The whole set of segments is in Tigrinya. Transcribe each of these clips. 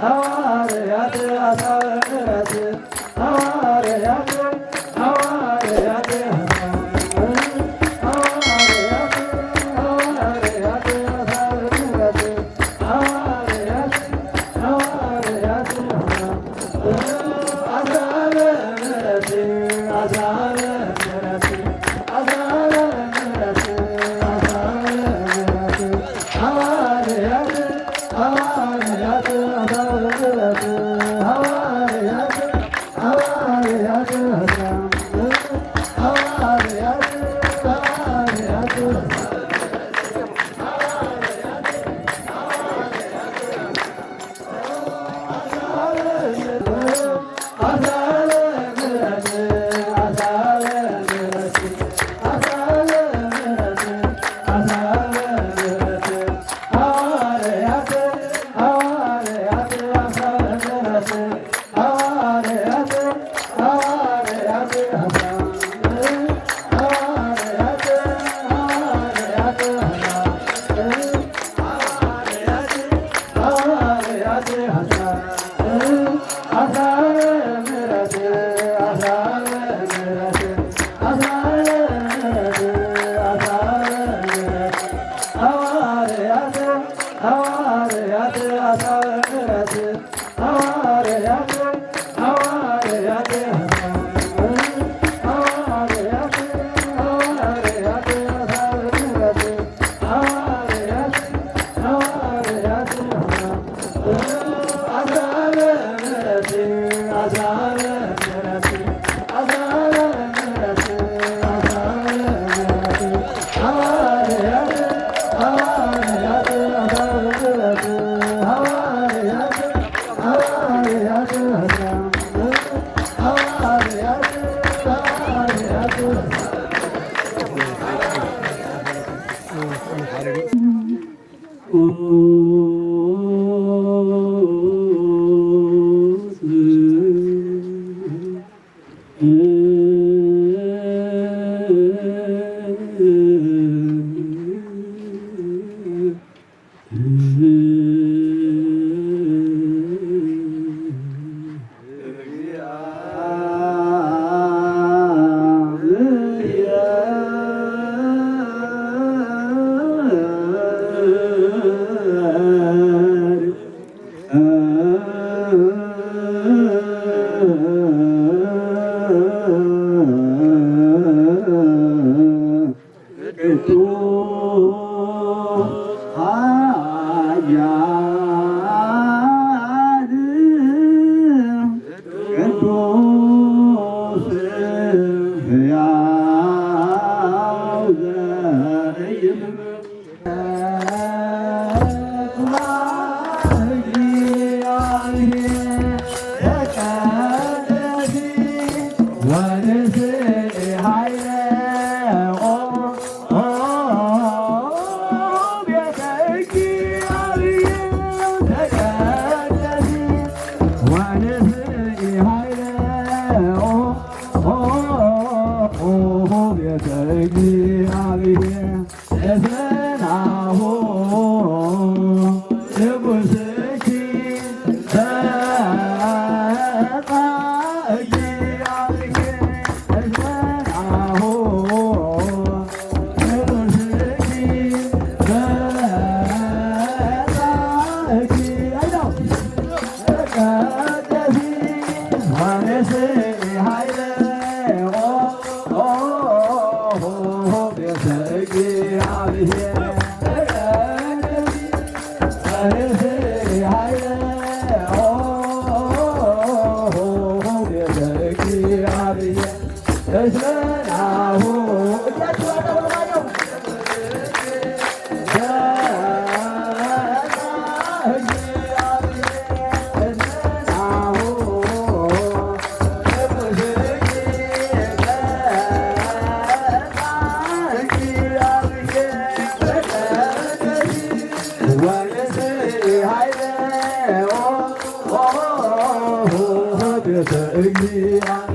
ሐዋርያት አሳበ ምሕረት ሐዋርያት ሐዋርያት እግዚአብሔር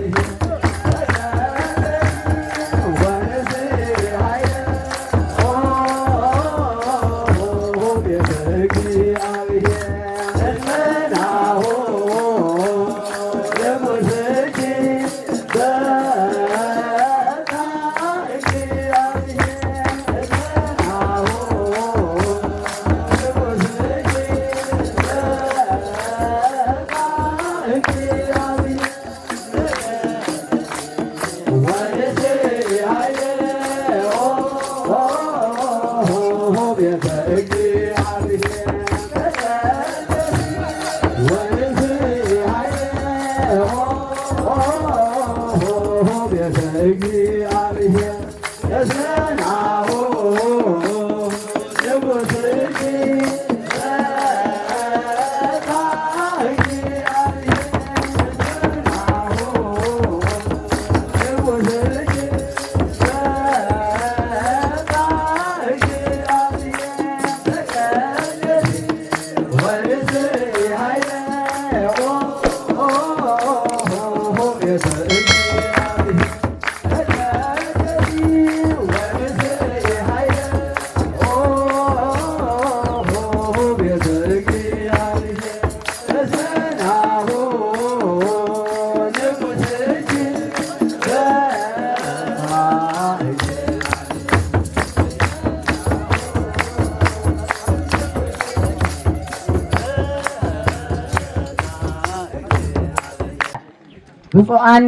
ብፁዓን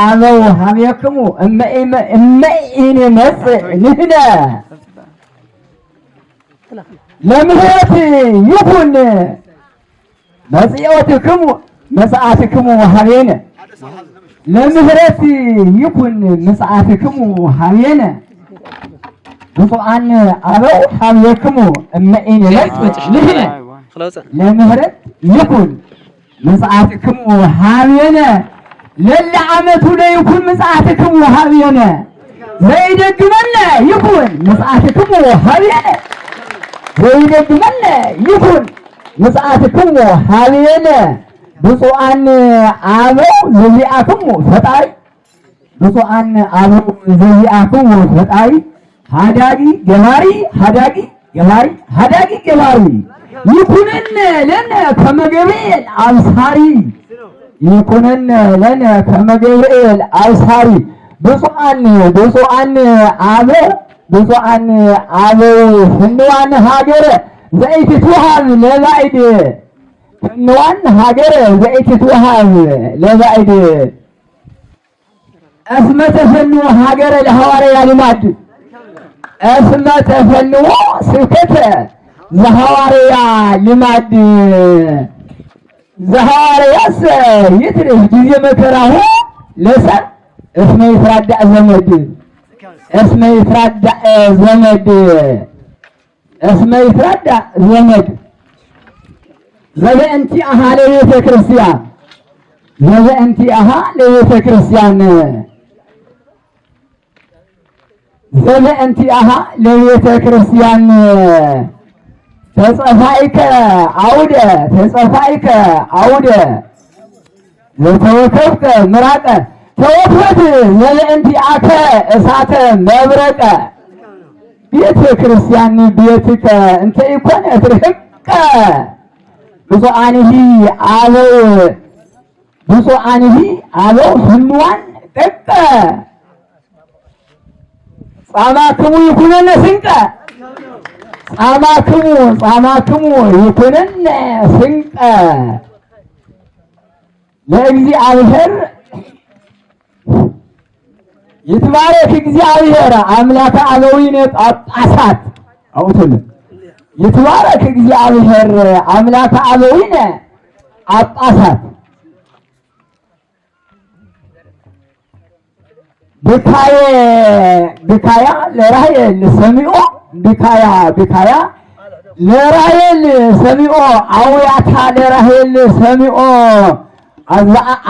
አበው ሀቤክሙ እመኢን መጽእ ንሕነ ለምህረት ይኩን መጽኦትክሙ መጽአትክሙ ሀቤነ ለምህረት ይኩን መጽአትክሙ ሀቤነ ብፁዓን አበው ሀቤክሙ እመኢን መጽእ ንሕነ ለምህረት ይኩን መጽአትክሙ ሀቤነ ለለ ዓመቱ ለይኩን መጽአትክሙ ሀቤነ ዘይደግመነ ይኩን መጽአትክሙ ሀቤነ ዘይደግመነ ይኩን መጽአትክሙ ሀቤነ ብፁዓን አበው ዘዚአክሙ ፈጣሪ ብፁዓን አበው ዘዚአክሙ ፈጣሪ ሃዳጊ ገባሪ ሃዳጊ ገባሪ ሃዳጊ ገባሪ ይኩነነ ለነ ከመ ገብርኤል አብሳሪ ይኩነነ ለነ ከመ ገብርኤል አብሳሪ ብፁዓን አበው ፍንዋን ሀገረ ዘኢትትወሃብ ለባዕድ ፍንዋን ሀገረ ዘኢትትወሃብ ለባዕድ እስመ ተፈንዎ ሀገረ ለሐዋርያ ልማድ እስመ ተፈንዎ ስብከተ ዘሐዋርያ ልማድ ዘሐዋርያስ ይትርፍ ጊዜ መከራሁ ለሰብ እስመ ይትራዳእ ዘመድ እስመ ይትራዳእ ዘመድ እስመ ይትራዳእ ዘመድ ዘበእንቲአሃ ለቤተ ክርስቲያን ዘበእንቲአሃ ለቤተ ክርስቲያን ዘበእንቲአሃ ለቤተ ክርስቲያን ተጸፋይከ አውደ ተጸፋይከ አውደ ዘተወከፍከ ምራቀ ተወክፈት ዘበእንቲአከ እሳተ መብረቀ ቤተ ክርስቲያን ቤትከ እንተ ኢኮነ ትርሕቀ ብፁዓንሂ አበው ፍንዋን ጥቀ ጻማክሙ ይኩነነ ስንቀ ጻማክሙ ይኩነነ ስንቀ ለእግዚአብሔር ይትባረክ እግዚአብሔር አምላከ አበዊነ ጳጳሳት አውቱን ይትባረክ እግዚአብሔር አምላከ አበዊነ ጳጳሳት ብካያ ለራሔል ሰሚኦ ብካያ ለራሔል ሰሚኦ አውያታ ለራሔል ሰሚኦ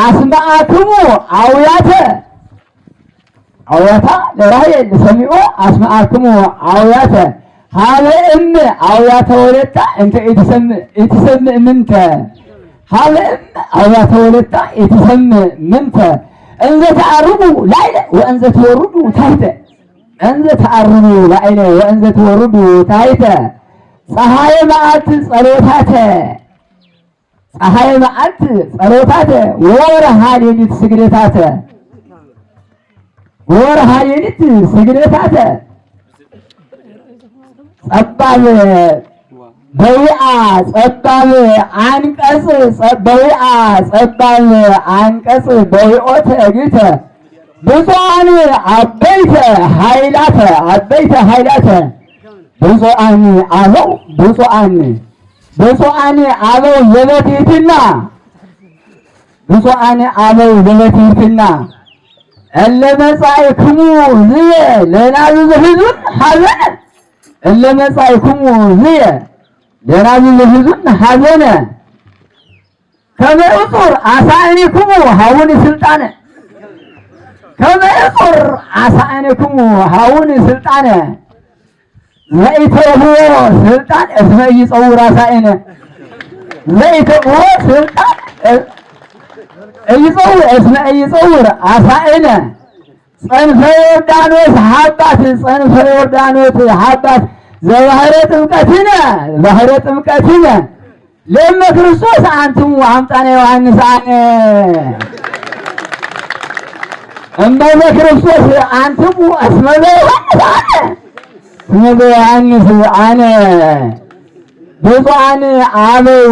አስማአክሙ አውያታ ለራሔል ሰሚኦ አስማአክሙ አውያተ ሀበ እም አውያተ ወለታ እንተ ኢትሰምዕ ምንተ ሀበ እም አውያተ ወለታ ኢትሰምዕ ምንተ እንዘ ተዓርቡ ላዕለ ወእንዘ ትወርዱ ታሕተ እንዘ ተዓርቡ ላዕለ ወእንዘ ትወርዱ ታሕተ ፀሐየ መዓልት ጸሎታተ ወወርኃ ሌሊት ስግደታተ ጸባብ አንቀጽ በዊኦተ እግተ ብፁዓን አበይተ ኃይላተ ብፁዓን አበው ዘበትሕትና እለ መጻእክሙ ዝየ ለናዝዘ ሕዙን ሐዘነ እለ መጻእክሙ ዝየ ለናዝዘ ሕዙን ሐዘነ ከመ እጹር አሳእኒክሙ ሀውን ስልጣነ ዘኢትረኽቦ ስልጣን እስመ ኢይጸውር አሳእነ ዘይተብዎ ስልጣን እይፀውር እስመ እይፀውር አሳእነ ጸንፈ ዮርዳኖስ ሀባት ጸንፈ ዮርዳኖስ ሀባት ዘባህረ ጥምቀትነ ባህረ ጥምቀትነ ለእመ ክርስቶስ አንትሙ አምጣነ ዮሐንስ አነ እመ ክርስቶስ አንትሙ እስመ ዘዮሐንስ አነ እስመ ዘዮሐንስ አነ ብፁዓን አበው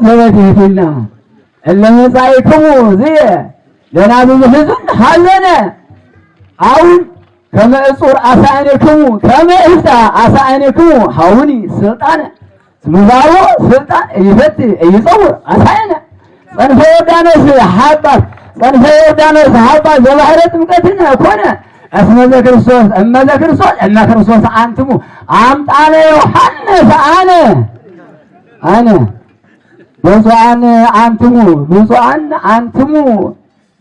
ዘበትሕትና እለ መጻእክሙ ዝየ ለናብብ ሕዝብ ሐዘነ አሁን ከመ እጹር አሳእንክሙ ከመ እፍታ አሳእንክሙ ሀውኒ ስልጣነ ስምዛሮ ስልጣን እይፈት እይፀውር አሳእነ ጸንፈ ዮርዳኖስ ሀባት ጸንፈ ዮርዳኖስ ሀባት ዘባህረ ጥምቀትነ ኮነ እስመ ዘክርስቶስ እመ ክርስቶስ አንትሙ አምጣነ ዮሐንስ አነ ብፁዓን አንትሙ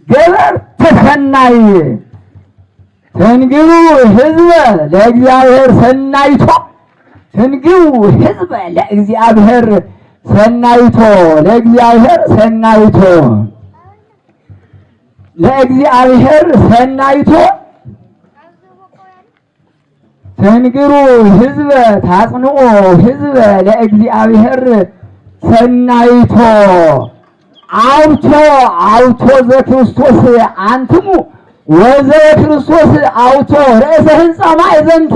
ገበርተ ሰናይ ትንግቡ ሕዝበ ለእግዚአብሔር ሰናይቶ ትንግቡ ሕዝበ ለእግዚአብሔር ሰናይቶ ለእግዚአብሔር ሰናይቶ ተንግሩ ሕዝበ ታጽንኦ ሕዝበ ለእግዚአብሔር ሰናይቶ አውቶ ዘክርስቶስ አንትሙ ወዘክርስቶስ አውቶ ርእሰ ህንፃ ማዕዘንት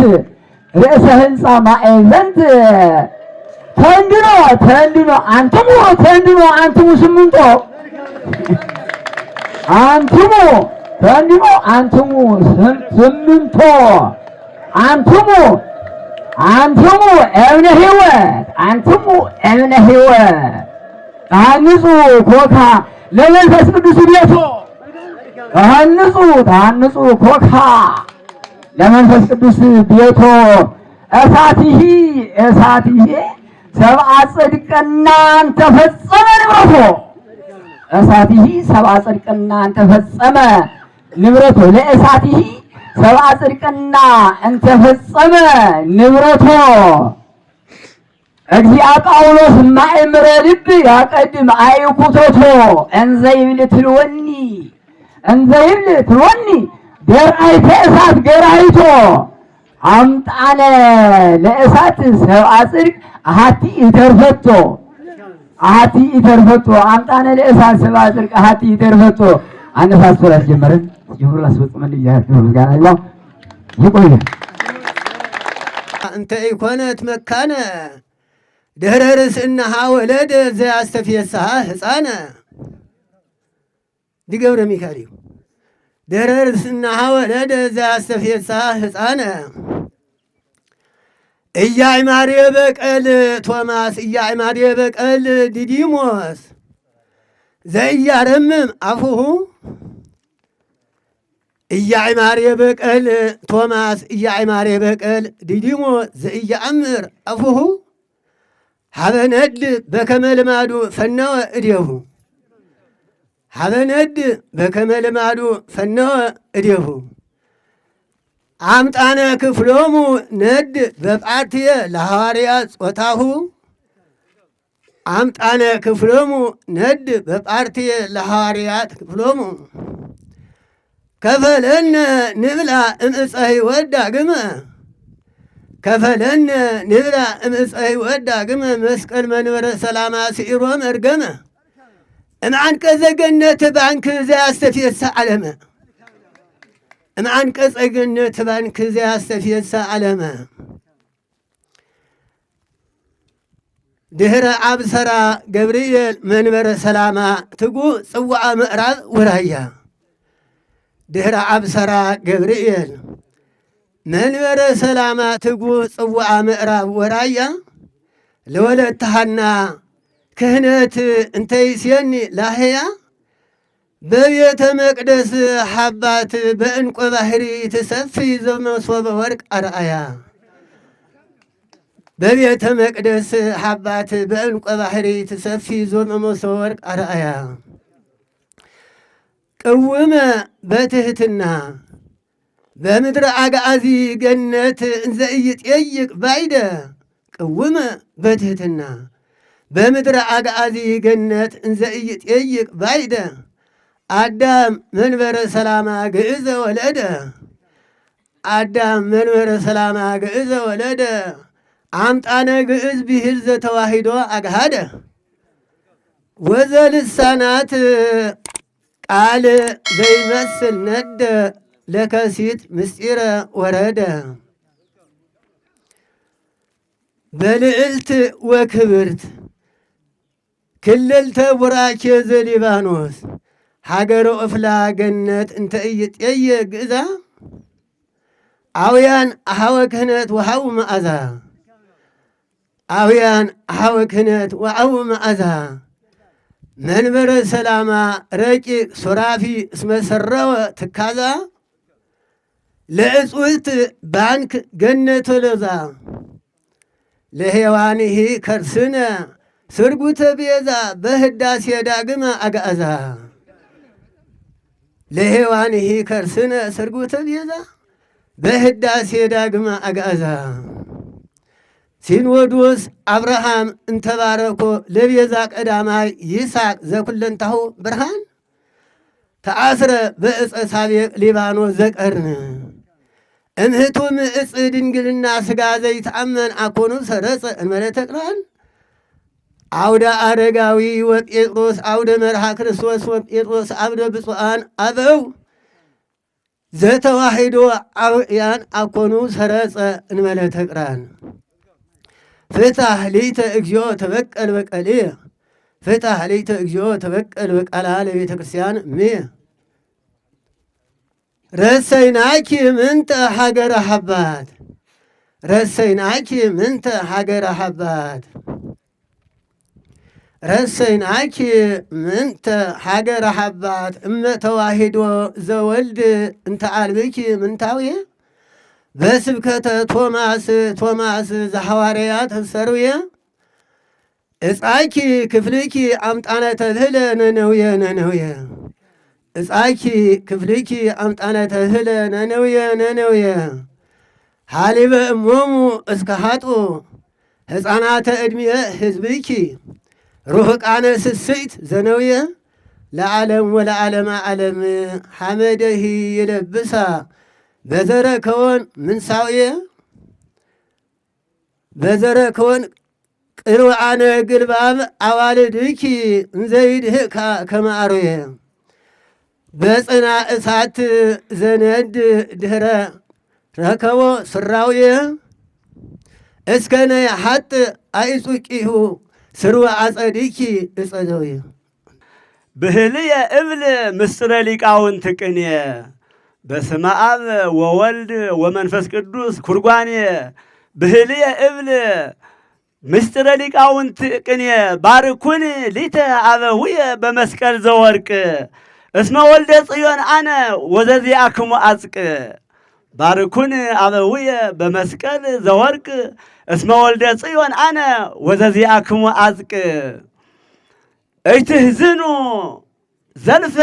ተንድኖ አንትሙ ስምንቶ ስምንቶ አንትሙ እብነ ሕይወት ታንጹ ኮካ ለመንፈስ ቅዱስ ቤቶ ታንጹ ኮካ ለመንፈስ ቅዱስ ቤቶ እሳትሂ ሰብአ ጽድቅና እንተፈጸመ ንብረቶ እሳትሂ ሰብአ ጽድቅና እንተፈጸመ ንብረቶ ለእሳትሂ ሰብአ ጽድቅና እንተፈጸመ ንብረቶ እግዚአ ጳውሎስ ማእምረ ልብ ያቀድም አይኩቶቶ እንዘይብል ትልወኒ ደርአይተ እሳት ገራይቶ አምጣነ ለእሳት ሰብአ ጽድቅ አሐቲ ኢተርፈቶ አምጣነ ለእሳት ሰብአ ጽድቅ አሐቲ ኢተርፈቶ አነሳስቶ ላስጀመረን ይሁን ላስፈጽመን እያደረገ ምስጋና ይግባው። ይቆያል። እንተ ኢኮነት መካነ ድኅረ ርእስናሃ ወለደ ዘያስተፍየስሃ ሕፃነ ዲገብረ ሚካኤል ድኅረ ርእስናሃ ወለደ ዘያስተፍየስሃ ሕፃነ ኢያዕማሬ በቀል ቶማስ ኢያዕማሬ በቀል ዲዲሞስ ዘኢያረምም አፉሁ ኢያዕማሬ በቀል ቶማስ ኢያዕማሬ በቀል ዲዲሞስ ዘኢያአምር አፉሁ ሀበነድ በከመ ልማዱ ፈነወ እዴሁ ሀበነድ በከመ ልማዱ ፈነወ እዴሁ አምጣነ ክፍሎሙ ነድ በጳርትየ ለሐዋርያት ጾታሁ አምጣነ ክፍሎሙ ነድ በጳርትየ ለሐዋርያት ክፍሎሙ ከፈለነ ንብላ እምዕፀ ሕይወት ዳግመ ከፈለነ ንብላ እምዕፀ ሕይወት ዳግመ መስቀል መንበረ ሰላማ ስዒሮ መርገመ እምዓንቀጸ ገነት ባንክ ዘያስተፍየሳ ዓለመ እምዓንቀጸ ገነት ባንክ ዘያስተፍየሳ ዓለመ ድኅረ አብሰራ ገብርኤል መንበረ ሰላማ ትጉህ ጽዋዐ ምዕራብ ወራያ ድኅረ አብሰራ ገብርኤል መንበረ ሰላማ ትጉህ ጽዋዐ ምዕራብ ወራያ ለወለተ ሐና ክህነት እንተይሴኒ ላህያ በቤተ መቅደስ ሐባት በዕንቆ ባሕሪ ትሰፊ ዘመሶበ ወርቅ አርአያ በቤተ መቅደስ ሐባት በዕንቆ ባሕሪ ትሰፊ ዘመሶበ ወርቅ አርአያ ቅውመ በትሕትና በምድረ አግዓዚ ገነት እንዘ ኢይጠይቅ ባይደ ቅውመ በትሕትና በምድረ አግዓዚ ገነት እንዘ ኢይጠይቅ ባይደ አዳም መንበረ ሰላማ ግዕዘ ወለደ አዳም መንበረ ሰላማ ግዕዘ ወለደ አምጣነ ግዕዝ ብሂል ዘተዋሂዶ አግሃደ ወዘልሳናት ቃል ዘይመስል ነደ ለከሲት ምስጢረ ወረደ በልዕልት ወክብርት ክልልተ ቡራኬ ዘሊባኖስ ሀገረ ኦፍላ ገነት እንተ ኢይጠይቅ ግእዛ አውያን አሃወ ክህነት ወሃው መዓዛ አውያን አሃወ ክህነት ወሃው መዓዛ መንበረ ሰላማ ረቂቅ ሱራፊ እስመሰረወ ትካዛ ለእጽውት ባንክ ገነተ ሎዛ ለሔዋንሂ ከርስነ ስርጉተ ቤዛ በህዳሴ ዳግመ አግዓዛ ለሔዋንሂ ከርስነ ስርጉተ ቤዛ በህዳሴ ዳግመ አግዓዛ ሲኖዶስ አብርሃም እንተባረኮ ለቤዛ ቀዳማይ ይስሐቅ ዘኩለንታሁ ብርሃን ተአስረ በዕፀ ሳቤቅ ሊባኖስ ዘቀርን እምህቱም ዕፅ ድንግልና ሥጋ ዘይተአመን አኮኑ ሰረጸ እንበለ ተቅራን አውደ አረጋዊ ወጴጥሮስ አውደ መርሃ ክርስቶስ ወጴጥሮስ አብደ ብፁዓን አበው ዘተዋሂዶ አውያን አኮኑ ሰረጸ እንበለ ተቅራን ፍትሕ ሊተ እግዚኦ ተበቀል በቀልየ ፍትሕ ሊተ እግዚኦ ተበቀል በቃላ ለቤተ ክርስቲያን እምየ ረሰይናኪ ምንተ ሀገረ ሀባት ረሰይናኪ ምንተ ሀገረ ሀባት ረሰይናኪ ምንተ ሀገረ ሀባት እመ ተዋሂዶ ዘወልድ እንተ አልብኪ ምንታውየ በስብከተ ቶማስ ዘሐዋርያት ተሰርውየ እጻኪ ክፍልኪ አምጣነ ተብህለ ነነውየ ነነውየ እጻኪ ክፍልኪ አምጣነ ተብህለ ነነውየ ሃሊበ እሞሙ እስከ ሀጡ ሕፃናተ ዕድሜየ ህዝብኪ ሩህቃነ ስስይት ዘነውየ ለዓለም ወለዓለመ ዓለም ሐመደሂ ይለብሳ በዘረከወን ምንሳውየ በዘረከወን ቅርዋነ ግልባብ አዋልድኪ እንዘይድህካ ከማዕሩየ በጽና እሳት ዘነድ ድህረ ረከቦ ስራውየ እስከነ ሐጥ አይጹቂሁ ስሩ አጸዲኪ እጸዘውየ ብህልየ እብል ምስጢረ ሊቃውንት ቅንየ በስመ አብ ወወልድ ወመንፈስ ቅዱስ ኩርጓኔ ብህልየ እብል ምስጢረ ሊቃውንት ቅንየ ባርኩን ሊተ አበውየ በመስቀል ዘወርቅ እስመ ወልደ ጽዮን አነ ወዘዚአክሙ አጽቅ ባርኩን አበውየ በመስቀል ዘወርቅ እስመ ወልደ ጽዮን አነ ወዘዚአክሙ አጽቅ እይትሕዝኑ ዘልፈ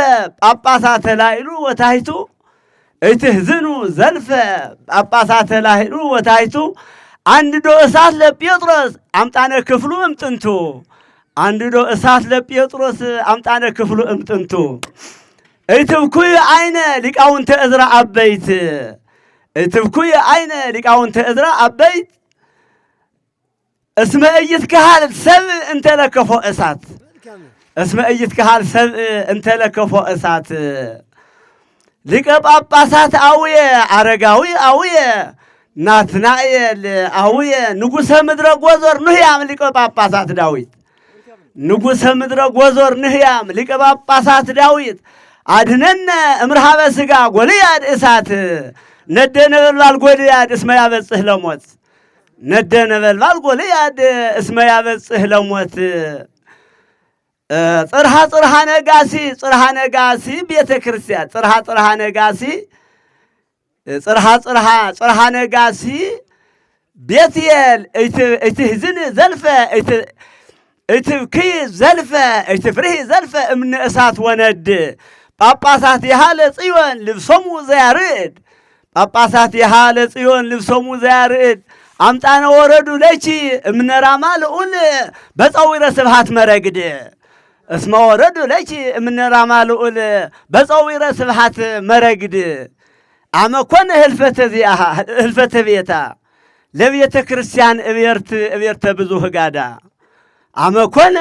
ጳጳሳተ ላዕሉ ወታሕቱ እይትሕዝኑ ዘልፈ ጳጳሳተ ላዕሉ ወታሕቱ አንድዶ እሳት ለጴጥሮስ አምጣነ ክፍሉ እምጥንቱ አንድዶ እሳት ለጴጥሮስ አምጣነ ክፍሉ እምጥንቱ እይትብኩይ አይነ ሊቃውንተ ዕዝራ አበይት እይትብኩይ አይነ ሊቃውንተ ዕዝራ አበይት እስመ ኢይትከሃል ሰብእ እንተለከፎ እሳት እስመ ኢይትከሃል ሰብእ እንተለከፎ እሳት ሊቀ ጳጳሳት አውየ አረጋዊ አውየ ናትናኤል አውየ ንጉሠ ምድረ ጎዞር ንህያም ሊቀ ጳጳሳት ዳዊት ንጉሠ ምድረ ጎዞር ንህያም ሊቀ ጳጳሳት ዳዊት አድነነ እምርሃበ ሥጋ ጎልያድ እሳት ነደ ነበልባል ጎልያድ እስመ ያበጽህ ለሞት ነደ ነበልባል ጎልያድ እስመ ያበጽህ ለሞት ጽርሐ ነጋሲ ቤተ ክርስቲያን ጽርሐ ነጋሲ ጽርሐ ነጋሲ ቤትየል እትሕዝን ዘልፈ እትብክይ ዘልፈ እትፍርህ ዘልፈ እምነ እሳት ወነድ ጳጳሳት የሃለ ጽዮን ልብሶሙ ዘያርዕድ ጳጳሳት የሃለ ጽዮን ልብሶሙ ዘያርዕድ አምጣነ ወረዱ ለቺ እምነራማ ልዑል በፀዊረ ስብሃት መረግድ እስመ ወረዱ ለቺ እምነራማ ልዑል በፀዊረ ስብሃት መረግድ አመኮነ ህልፈተ ቤታ ለቤተ ክርስቲያን እቤርተ ብዙ ህጋዳ አመኮነ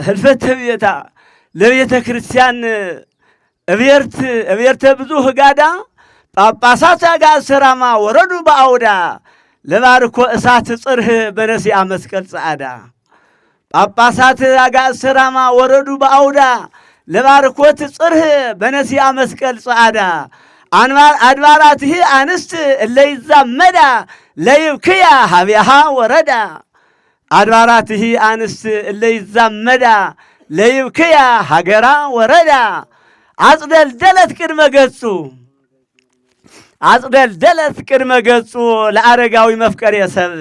ህልፈተ ቤታ ለቤተ ክርስቲያን እቤርተ ብዙ ህጋዳ ጳጳሳት አጋእዝራማ ወረዱ በአውዳ ለባርኮ እሳት ጽርህ በነሲአ መስቀል ጸዓዳ ጳጳሳት አጋእዝራማ ወረዱ በአውዳ ለባርኮት ጽርህ በነሲአ መስቀል ጸዓዳ አድባራትህ አንስት እለይዛመዳ ለይብክያ ሀቢሃ ወረዳ አድባራትህ አንስት እለይዛመዳ ለይብክያ ሀገራ ወረዳ አጽደልደለት ቅድመ ገጹ አጽደልደለት ቅድመ ገጹ ለአረጋዊ መፍቀር የሰብ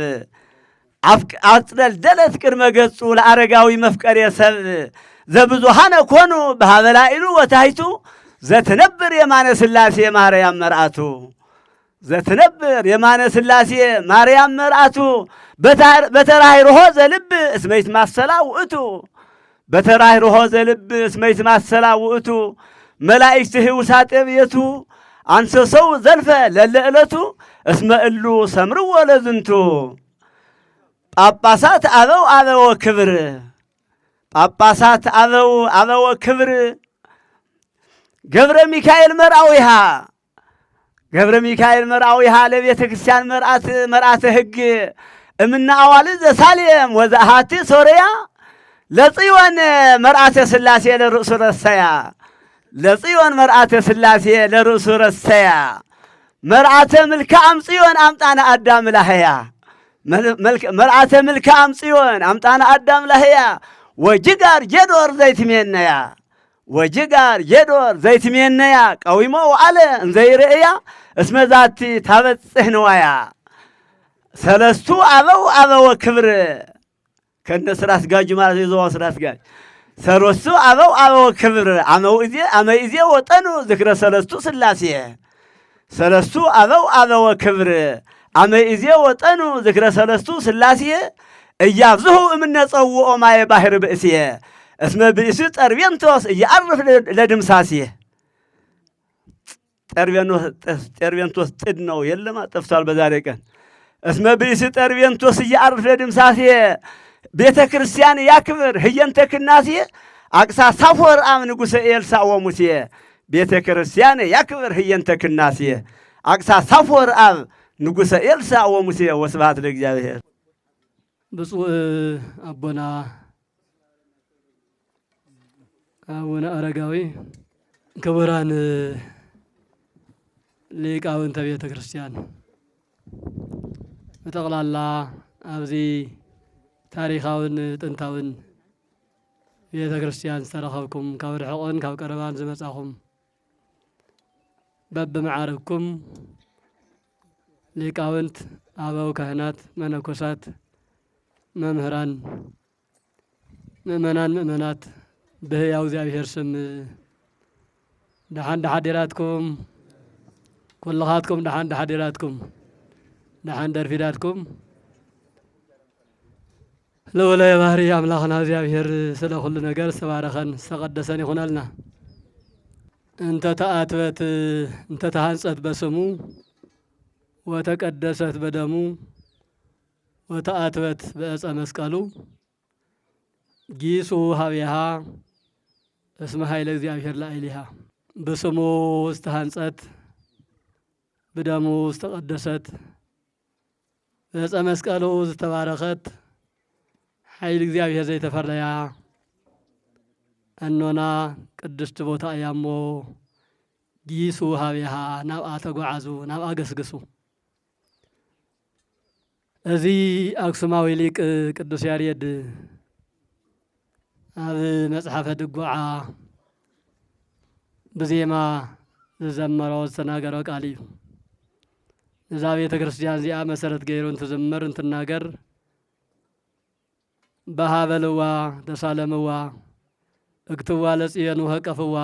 አጽደልደለት ቅድመ ገጹ ለአረጋዊ መፍቀር የሰብ ዘብዙሃነ ኮኑ በሀበላኢሉ ወታይቱ ዘትነብር የማነ ሥላሴ ማርያም መርአቱ ዘትነብር የማነ ሥላሴ ማርያም መርአቱ በተራሂሮሆ ዘልብ እስመ ይትማሰላ ውእቱ በተራሂሮሆ ዘልብ እስመ ይትማሰላ ውእቱ መላእክት ህውሳጤ ቤቱ አንሰ ሰው ዘልፈ ለለዕለቱ እስመ እሉ ሰምርዎ ለዝንቱ ጳጳሳት አበው ክብር ጳጳሳት አበው ክብር ገብረ ሚካኤል መርአዊሃ ለቤተ ክርስቲያን መርአተ ሕግ እምነ አዋልድ ዘሳሌም ወዘአሃቲ ሶርያ ለጽዮን መርአተ ሥላሴ ለርእሱ ረሰያ ለጽዮን መርአተ ሥላሴ ለርእሱ ረሰያ መርአተ ምልክዓም ጽዮን አምጣነ አዳም ላህያ መርአተ ምልክዓም ጽዮን አምጣነ አዳም ላህያ ወጅጋር ጄዶር ዘይትሜነያ ወጅጋር ጄዶር ዘይትሜነያ ቀዊሞ ወአለ እንዘይርእያ እስመ ዛቲ ታበጽሕ ንዋያ ሰለስቱ አበው ክብር ከነ ስራ አስጋጁ ማለት የዘዋ ስራ አስጋጅ ሰለስቱ አበው ክብር አመይዜ ወጠኑ ዝክረ ሰለስቱ ሥላሴ ሰለስቱ አበው ክብር አመይዜ ወጠኑ ዝክረ ሰለስቱ ሥላሴ እያብዝሁ እምነ ጸውኦ ማየ ባሕር ብእስየ እስመ ብእሱ ጠርቤንቶስ እያርፍ ለድምሳሴ ጠርቤንቶስ ጥድ ነው የለማ ጠፍቷል በዛሬ ቀን እስመ ብእሱ ጠርቤንቶስ እያርፍ ለድምሳሴ ቤተ ክርስቲያን ያክብር ህየንተ ክናሴ አቅሳ ሳፎር አብ ንጉሠ ኤልሳዕ ወሙሴ ቤተ ክርስቲያን ያክብር ህየንተ ክናሴ አቅሳ ሳፎር አብ ንጉሠ ኤልሳዕ ወሙሴ ወስብሐት ለእግዚአብሔር። ብፁዕ አቦና አቡነ አረጋዊ ክቡራን ሊቃውንተ ቤተ ክርስቲያን በጠቅላላ ኣብዚ ታሪኻውን ጥንታውን ቤተ ክርስቲያን ዝተረኸብኩም ካብ ርሕቕን ካብ ቀረባን ዝመጻኹም በብመዓርግኩም ሊቃውንት አበው ካህናት መነኮሳት መምህራን ምእመናት ብህያው እግዚአብሔር ስም ደሓን ደሓዲራትኩም ኩልኻትኩም ደሓን ደሓዲራትኩም ደሓን ደርፊዳትኩም ልዑለ ባህሪ አምላኽና እግዚአብሔር ስለ ኩሉ ነገር ዝተባረኸን ዝተቀደሰን ይኹነልና። እንተ ተሃንጸት በስሙ ወተቀደሰት በደሙ ወተአትበት በዕፀ መስቀሉ ጊሱ ሀቢሃ እስመ ኃይለ እግዚአብሔር ላዕሊሃ በስሙ ዝተሃንጸት በደሙ ዝተቀደሰት በዕፀ መስቀሉ ዝተባረኸት ኃይል እግዚአብሔር ዘይተፈረያ እኖና ቅድስት ቦታ እያሞ ጊሱ ሀቢሃ ናብኣ ተጓዓዙ ናብኣ ገስግሱ። እዚ አክሱማዊ ሊቅ ቅዱስ ያሬድ ኣብ መጽሓፈ ድጓዓ ብዜማ ዝዘመሮ ዝተናገሮ ቃል እዩ። እዛ ቤተ ክርስቲያን እዚኣ መሰረት ገይሩ እንትዝምር እንትናገር በሃበልዋ ተሳለምዋ እክትዋ ለጽዮን ወህቀፍዋ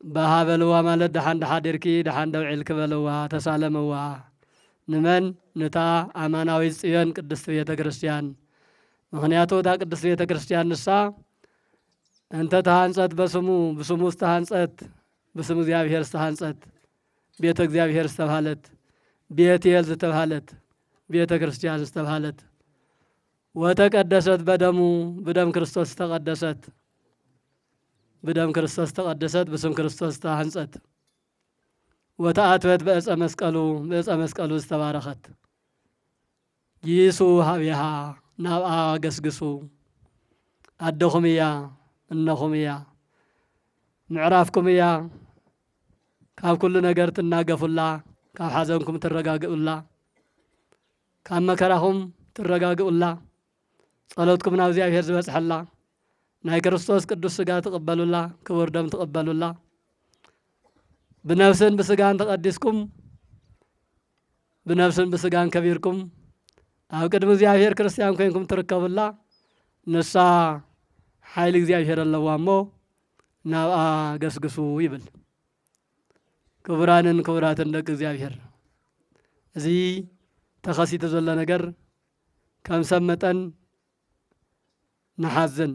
በሃበልዋ ማለት ደሓን ደሓዲርኪ ደሓን ደውዒል ክበልዋ ተሳለምዋ ንመን ንታ ኣማናዊት ጽዮን ቅድስት ቤተ ክርስቲያን ምክንያቱ እታ ቅድስት ቤተ ክርስቲያን ንሳ እንተ ተሃንጸት ብስሙ ዝተሃንጸት ብስም እግዚአብሔር ዝተሃንጸት ቤተ እግዚአብሔር ዝተባሃለት ቤቴል ዝተባሃለት ቤተ ክርስቲያን ዝተባሃለት ወተቀደሰት በደም ክርስቶስ ተቀደሰት በደም ክርስቶስ ተቀደሰት በስም ክርስቶስ ተሃንጸት ወተአትበት በዕፀ መስቀሉ ዝተባረኸት ይሱ ሀቢሃ ናብኣ ገስግሱ ኣደኹም እያ እነኹም እያ ምዕራፍኩም እያ ካብ ኩሉ ነገር ትናገፉላ ካብ ሓዘንኩም ትረጋግኡላ ካብ መከራኹም ትረጋግኡላ ጸሎትኩም ናብ እግዚአብሔር ዝበጽሐላ ናይ ክርስቶስ ቅዱስ ሥጋ ትቕበሉላ ክቡር ደም ትቕበሉላ ብነፍስን ብስጋን ተቀዲስኩም ብነፍስን ብስጋን ከቢርኩም ኣብ ቅድሚ እግዚአብሔር ክርስቲያን ኮይንኩም ትርከቡላ ንሳ ሓይሊ እግዚአብሔር ኣለዋ እሞ ናብኣ ገስግሱ ይብል። ክቡራንን ክቡራትን ደቂ እግዚአብሔር እዚ ተኸሲቱ ዘሎ ነገር ከም ሰብ መጠን ንሓዝን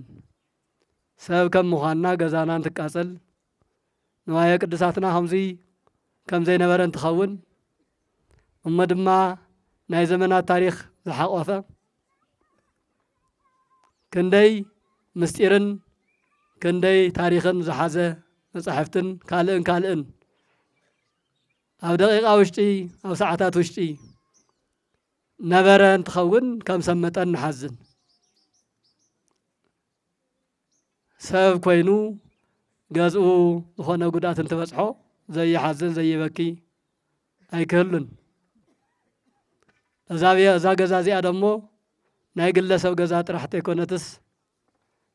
ሰብ ከም ምዃንና ገዛና እንትቃጸል ንዋየ ቅዱሳትና ከም ዘይነበረ እንትኸውን እሞ ድማ ናይ ዘመናት ታሪክ ዝሓቆፈ ክንደይ ምስጢርን ክንደይ ታሪክን ዝሓዘ መጻሕፍትን ካልእን ኣብ ደቂቃ ውሽጢ ኣብ ሰዓታት ውሽጢ ነበረ እንትኸውን ከም ሰብ መጠን ንሓዝን ሰብ ኮይኑ ገዝኡ ዝኾነ ጉዳት እንትበጽሖ ዘይሓዝን ዘይበኪ ኣይክህሉን። እዛ ገዛ እዚኣ ደሞ ናይ ግለሰብ ገዛ ጥራሕቲ ኣይኮነትስ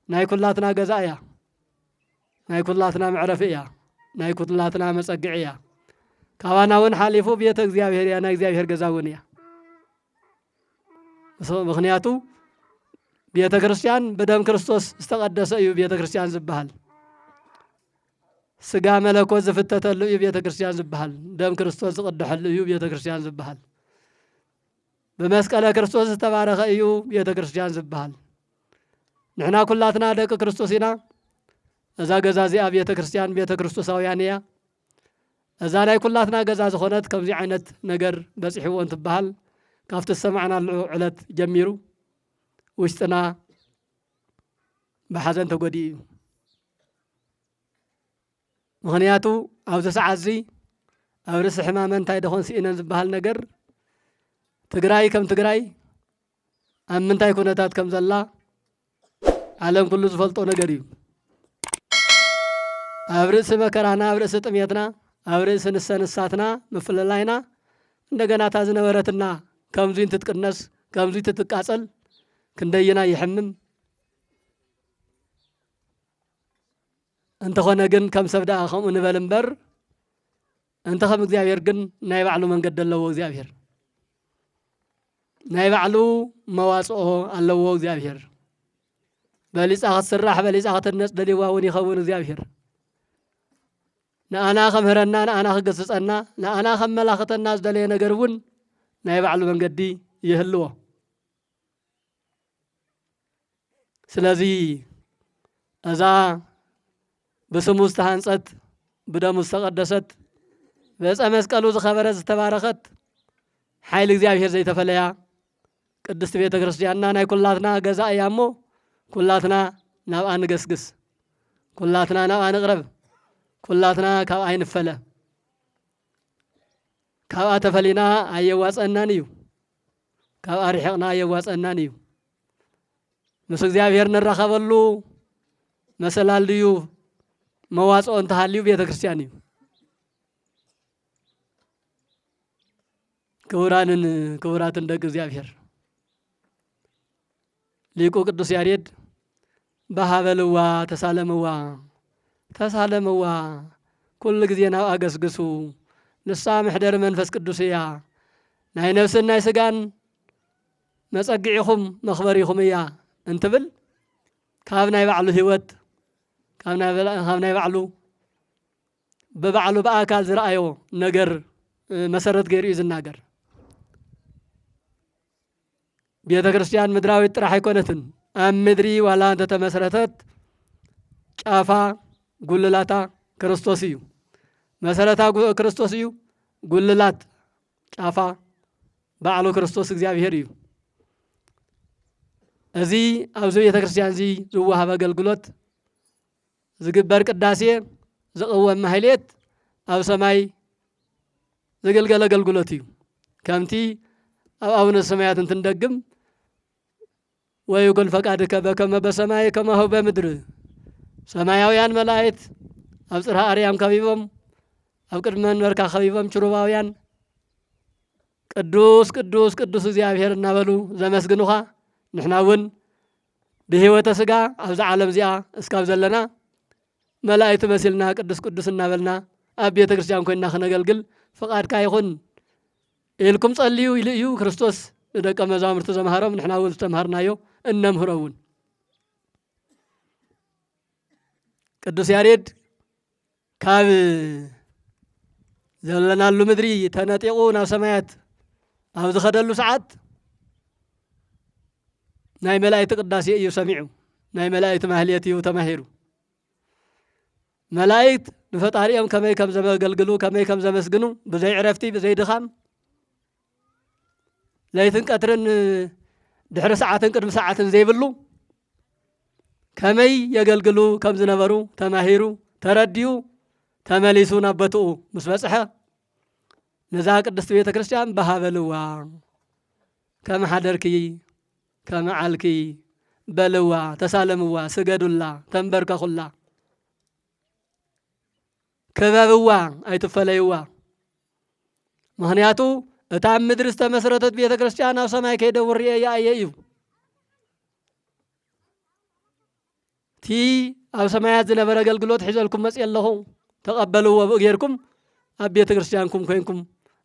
ናይ ኩላትና ገዛ እያ። ናይ ኩላትና መዕረፊ እያ። ናይ ኩላትና መጸግዒ እያ። ካባና እውን ሓሊፉ ቤተ እግዚአብሔር እያ። ናይ እግዚአብሔር ገዛ እውን እያ። ምክንያቱ ቤተ ክርስቲያን በደም ክርስቶስ ዝተቀደሰ እዩ ቤተ ክርስቲያን ዝበሃል። ስጋ መለኮት ዝፍተተሉ እዩ ቤተ ክርስቲያን ዝበሃል። ደም ክርስቶስ ዝቅድሐሉ እዩ ቤተ ክርስቲያን ዝበሃል። በመስቀለ ክርስቶስ ዝተባረኸ እዩ ቤተ ክርስቲያን ዝበሃል። ንሕና ኩላትና ደቂ ክርስቶስ ኢና። እዛ ገዛ እዚኣ ቤተ ክርስቲያን ቤተ ክርስቶሳውያን እያ። እዛ ናይ ኩላትና ገዛ ዝኾነት ከምዚ ዓይነት ነገር በፂሕዎ እንትበሃል ካብቲ ሰማዕናሉ ዕለት ጀሚሩ ውሽጥና ብሓዘን ተጎዲኡ እዩ። ምክንያቱ ኣብዚ ሰዓት እዚ ኣብ ርእሲ ሕማመ እንታይ ደኾን ሲኢነን ዝበሃል ነገር ትግራይ ከም ትግራይ ኣብ ምንታይ ኩነታት ከም ዘላ ዓለም ኩሉ ዝፈልጦ ነገር እዩ። ኣብ ርእሲ መከራና፣ ኣብ ርእሲ ጥሜትና፣ ኣብ ርእሲ ንሰንሳትና ምፍልላይና እንደገና እታ ዝነበረትና ከምዙይ እንትትቅነስ ከምዙይ ትትቃጸል ክንደይና ይሕምም። እንተኾነ ግን ከም ሰብ ደኣ ከምኡ ንበል እምበር እንተ ከም እግዚአብሔር ግን ናይ ባዕሉ መንገዲ ኣለዎ። እግዚአብሔር ናይ ባዕሉ መዋጽኦ ኣለዎ። እግዚአብሔር በሊጻ ክትስራሕ በሊጻ ክትነጽ ደሊዋ እውን ይኸውን። እግዚአብሔር ንኣና ከምህረና ንኣና ክገስጸና ንኣና ከመላኽተና ዝደለየ ነገር እውን ናይ ባዕሉ መንገዲ ይህልዎ። ስለዚ እዛ ብስሙ ዝተሃንጸት ብደሙ ዝተቀደሰት በዕፀ መስቀሉ ዝኸበረት ዝተባረኸት ሓይሊ እግዚአብሔር ዘይተፈለያ ቅድስት ቤተ ክርስቲያንና ናይ ኩላትና ገዛ እያ እሞ ኩላትና ናብኣ ንገስግስ፣ ኩላትና ናብኣ ንቕረብ፣ ኩላትና ካብኣ ይንፈለ። ካብኣ ተፈሊና ኣየዋፀናን እዩ። ካብኣ ርሒቕና ኣየዋፀናን እዩ። ምስ እግዚአብሔር ንራኸበሉ መሰላል ድዩ መዋጽኦ እንተሃልዩ ቤተ ክርስቲያን እዩ። ክቡራንን ክቡራትን ደቂ እግዚአብሔር ሊቁ ቅዱስ ያሬድ በሃበልዋ ተሳለምዋ ኩሉ ግዜ ናብኣ ገስግሱ ንሳ ምሕደር መንፈስ ቅዱስ እያ ናይ ነፍስን ናይ ስጋን መጸግዒኹም መኽበሪኹም እያ እንትብል ካብ ናይ ባዕሉ ህይወት ካብ ናይ ባዕሉ በባዕሉ በአካል ዝረአዮ ነገር መሰረት ገይሩ እዩ ዝናገር። ቤተ ክርስቲያን ምድራዊት ጥራሕ አይኮነትን ኣብ ምድሪ ዋላ እንተተመስረተት ጫፋ ጉልላታ ክርስቶስ እዩ መሰረታ ክርስቶስ እዩ ጉልላት ጫፋ ባዕሉ ክርስቶስ እግዚአብሔር እዩ እዚ ኣብዚ ቤተ ክርስቲያን እዚ ዝወሃብ አገልግሎት ዝግበር ቅዳሴ ዝቕወም ማህሌት ኣብ ሰማይ ዝገልገል አገልግሎት እዩ ከምቲ ኣብ አቡነ ሰማያት እንትንደግም ወይኩን ፈቃድከ በከመ በሰማይ ከማሁ በምድር ሰማያውያን መላእክት ኣብ ጽርሐ አርያም ከቢቦም ኣብ ቅድመ መንበርካ ከቢቦም ችሩባውያን ቅዱስ ቅዱስ ቅዱስ እግዚአብሔር እናበሉ ዘመስግኑኻ ንሕና እውን ብህይወተ ስጋ ኣብዚ ዓለም እዚኣ እስካብ ዘለና መላእክት መሲልና ቅዱስ ቅዱስ እናበልና ኣብ ቤተ ክርስቲያን ኮይንና ክነገልግል ፈቃድካ ይኹን ኢልኩም ጸልዩ ኢሉ እዩ ክርስቶስ ደቀ መዛሙርቱ ዘምሃሮም ንሕና እውን ዝተምሃርናዮ እነምህሮውን ቅዱስ ያሬድ ካብ ዘለናሉ ምድሪ ተነጢቁ ናብ ሰማያት ኣብ ዝኸደሉ ሰዓት ናይ መላእክት ቅዳሴ እዩ ሰሚዑ ናይ መላእክት ማህሌት እዩ ተማሂሩ መላእክት ንፈጣሪኦም ከመይ ከም ዘመገልግሉ ከመይ ከም ዘመስግኑ ብዘይ ዕረፍቲ ብዘይ ድኻም ለይትን ቀትርን ድሕሪ ሰዓትን ቅድሚ ሰዓትን ዘይብሉ ከመይ የገልግሉ ከም ዝነበሩ ተማሂሩ ተረዲዩ ተመሊሱ ናብ ቦትኡ ምስ በጽሐ ነዛ ቅድስቲ ቤተ ክርስቲያን በሃበልዋ ከም ሓደርኪ ከም ዓልኪ በልዋ ተሳለምዋ ስገዱላ ተንበርከኹላ ክበብዋ ኣይትፈለይዋ ምክንያቱ እታ ምድሪ ዝተመስረተት ቤተ ክርስቲያን ኣብ ሰማይ ከይደው ርአያ እየ እዩ ቲ ኣብ ሰማያት ዝነበረ አገልግሎት ሒዘልኩም መጽእ ኣለኹ ተቐበልዎ ጌርኩም ኣብ ቤተ ክርስቲያንኩም ኮይንኩም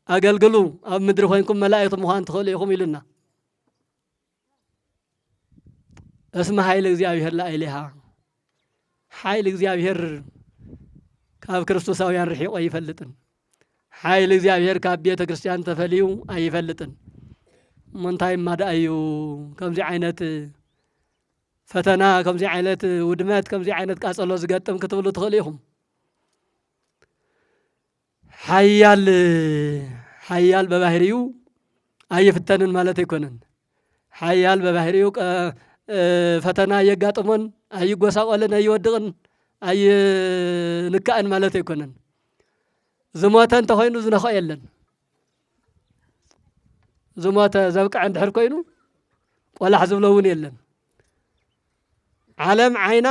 አገልግሉ ኣብ ምድሪ ኮይንኩም መላእክት ምዃን ትኽእሉ ኢኹም ኢሉና እስመ ኃይል እግዚአብሔር ላዕሌሃ ኃይል እግዚአብሔር ካብ ክርስቶሳውያን ርሒቆ አይፈልጥን ኃይል እግዚአብሔር ካብ ቤተ ክርስቲያን ተፈልዩ አይፈልጥን ምንታይ ማዳዩ ከምዚ ዓይነት ፈተና ከምዚ ዓይነት ውድመት ከምዚ ዓይነት ቃጸሎ ዝገጥም ክትብሉ ትኽእሉ ኢኹም ሓያል በባህሪው አይፍተንን ማለት አይኮነን ሓያል በባህሪው ፈተና የጋጥሞን አይጎሳቆልን አይወድቅን አይንካእን ማለት አይኮነን ዝሞተ እንተኮይኑ ዝነኸ የለን ዝሞተ ዘብቅዕ እንድሕር ኮይኑ ቆላሕ ዝብለውን የለን ዓለም ዓይና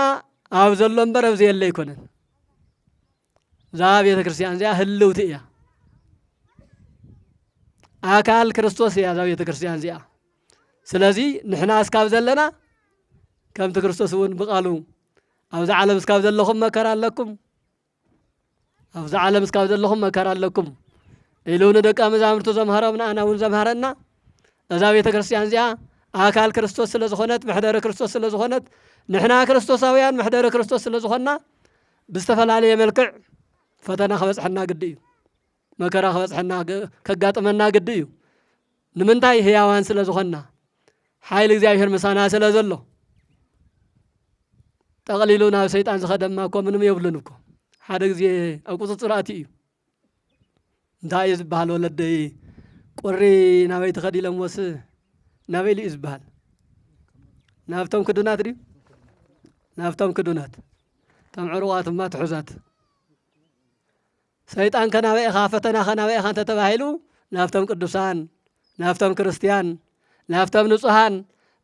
ኣብ ዘሎ እምበር ኣብዚ የለ ኣይኮነን እዛ ቤተ ክርስቲያን እዚኣ ህልውቲ እያ ኣካል ክርስቶስ እያ እዛ ቤተ ክርስቲያን እዚኣ ስለዚ ንሕና እስካብ ዘለና ከምቲ ክርስቶስ እውን ብቃሉ ኣብዚ ዓለም እስካብ ዘለኹም መከራ ኣለኩም ኣብዚ ዓለም እስካብ ዘለኹም መከራ ኣለኩም ኢሉ ንደቀ መዛሙርቱ ዘምሃሮም ንኣና እውን ዘምሃረና እዛ ቤተ ክርስቲያን እዚኣ ኣካል ክርስቶስ ስለ ዝኾነት ምሕደረ ክርስቶስ ስለ ዝኾነት ንሕና ክርስቶሳውያን ምሕደረ ክርስቶስ ስለ ዝኾንና ብዝተፈላለየ መልክዕ ፈተና ከበፅሐና ግዲ እዩ መከራ ከበፅሐና ከጋጥመና ግዲ እዩ ንምንታይ ህያዋን ስለ ዝኾንና ሓይሊ እግዚአብሔር ምሳና ስለ ዘሎ ጠቕሊሉ ናብ ሰይጣን ዝኸደማ እኮ ምንም የብሉን እኮ ሓደ ግዜ ኣብ ቁፅፅር ኣትዩ እዩ እንታይ እዩ ዝበሃል ወለደይ ቁሪ ናበይ ትኸዲሎም ወስ ናበይ እዩ ዝበሃል ናብቶም ክዱናት ድዩ ናብቶም ክዱናት ቶም ዕሩቋት እማ ትሑዛት ሰይጣን ከናበይ ኢኻ ፈተና ከናበይ ኢኻ እንተተባሂሉ ናብቶም ቅዱሳን ናብቶም ክርስቲያን ናብቶም ንጹሃን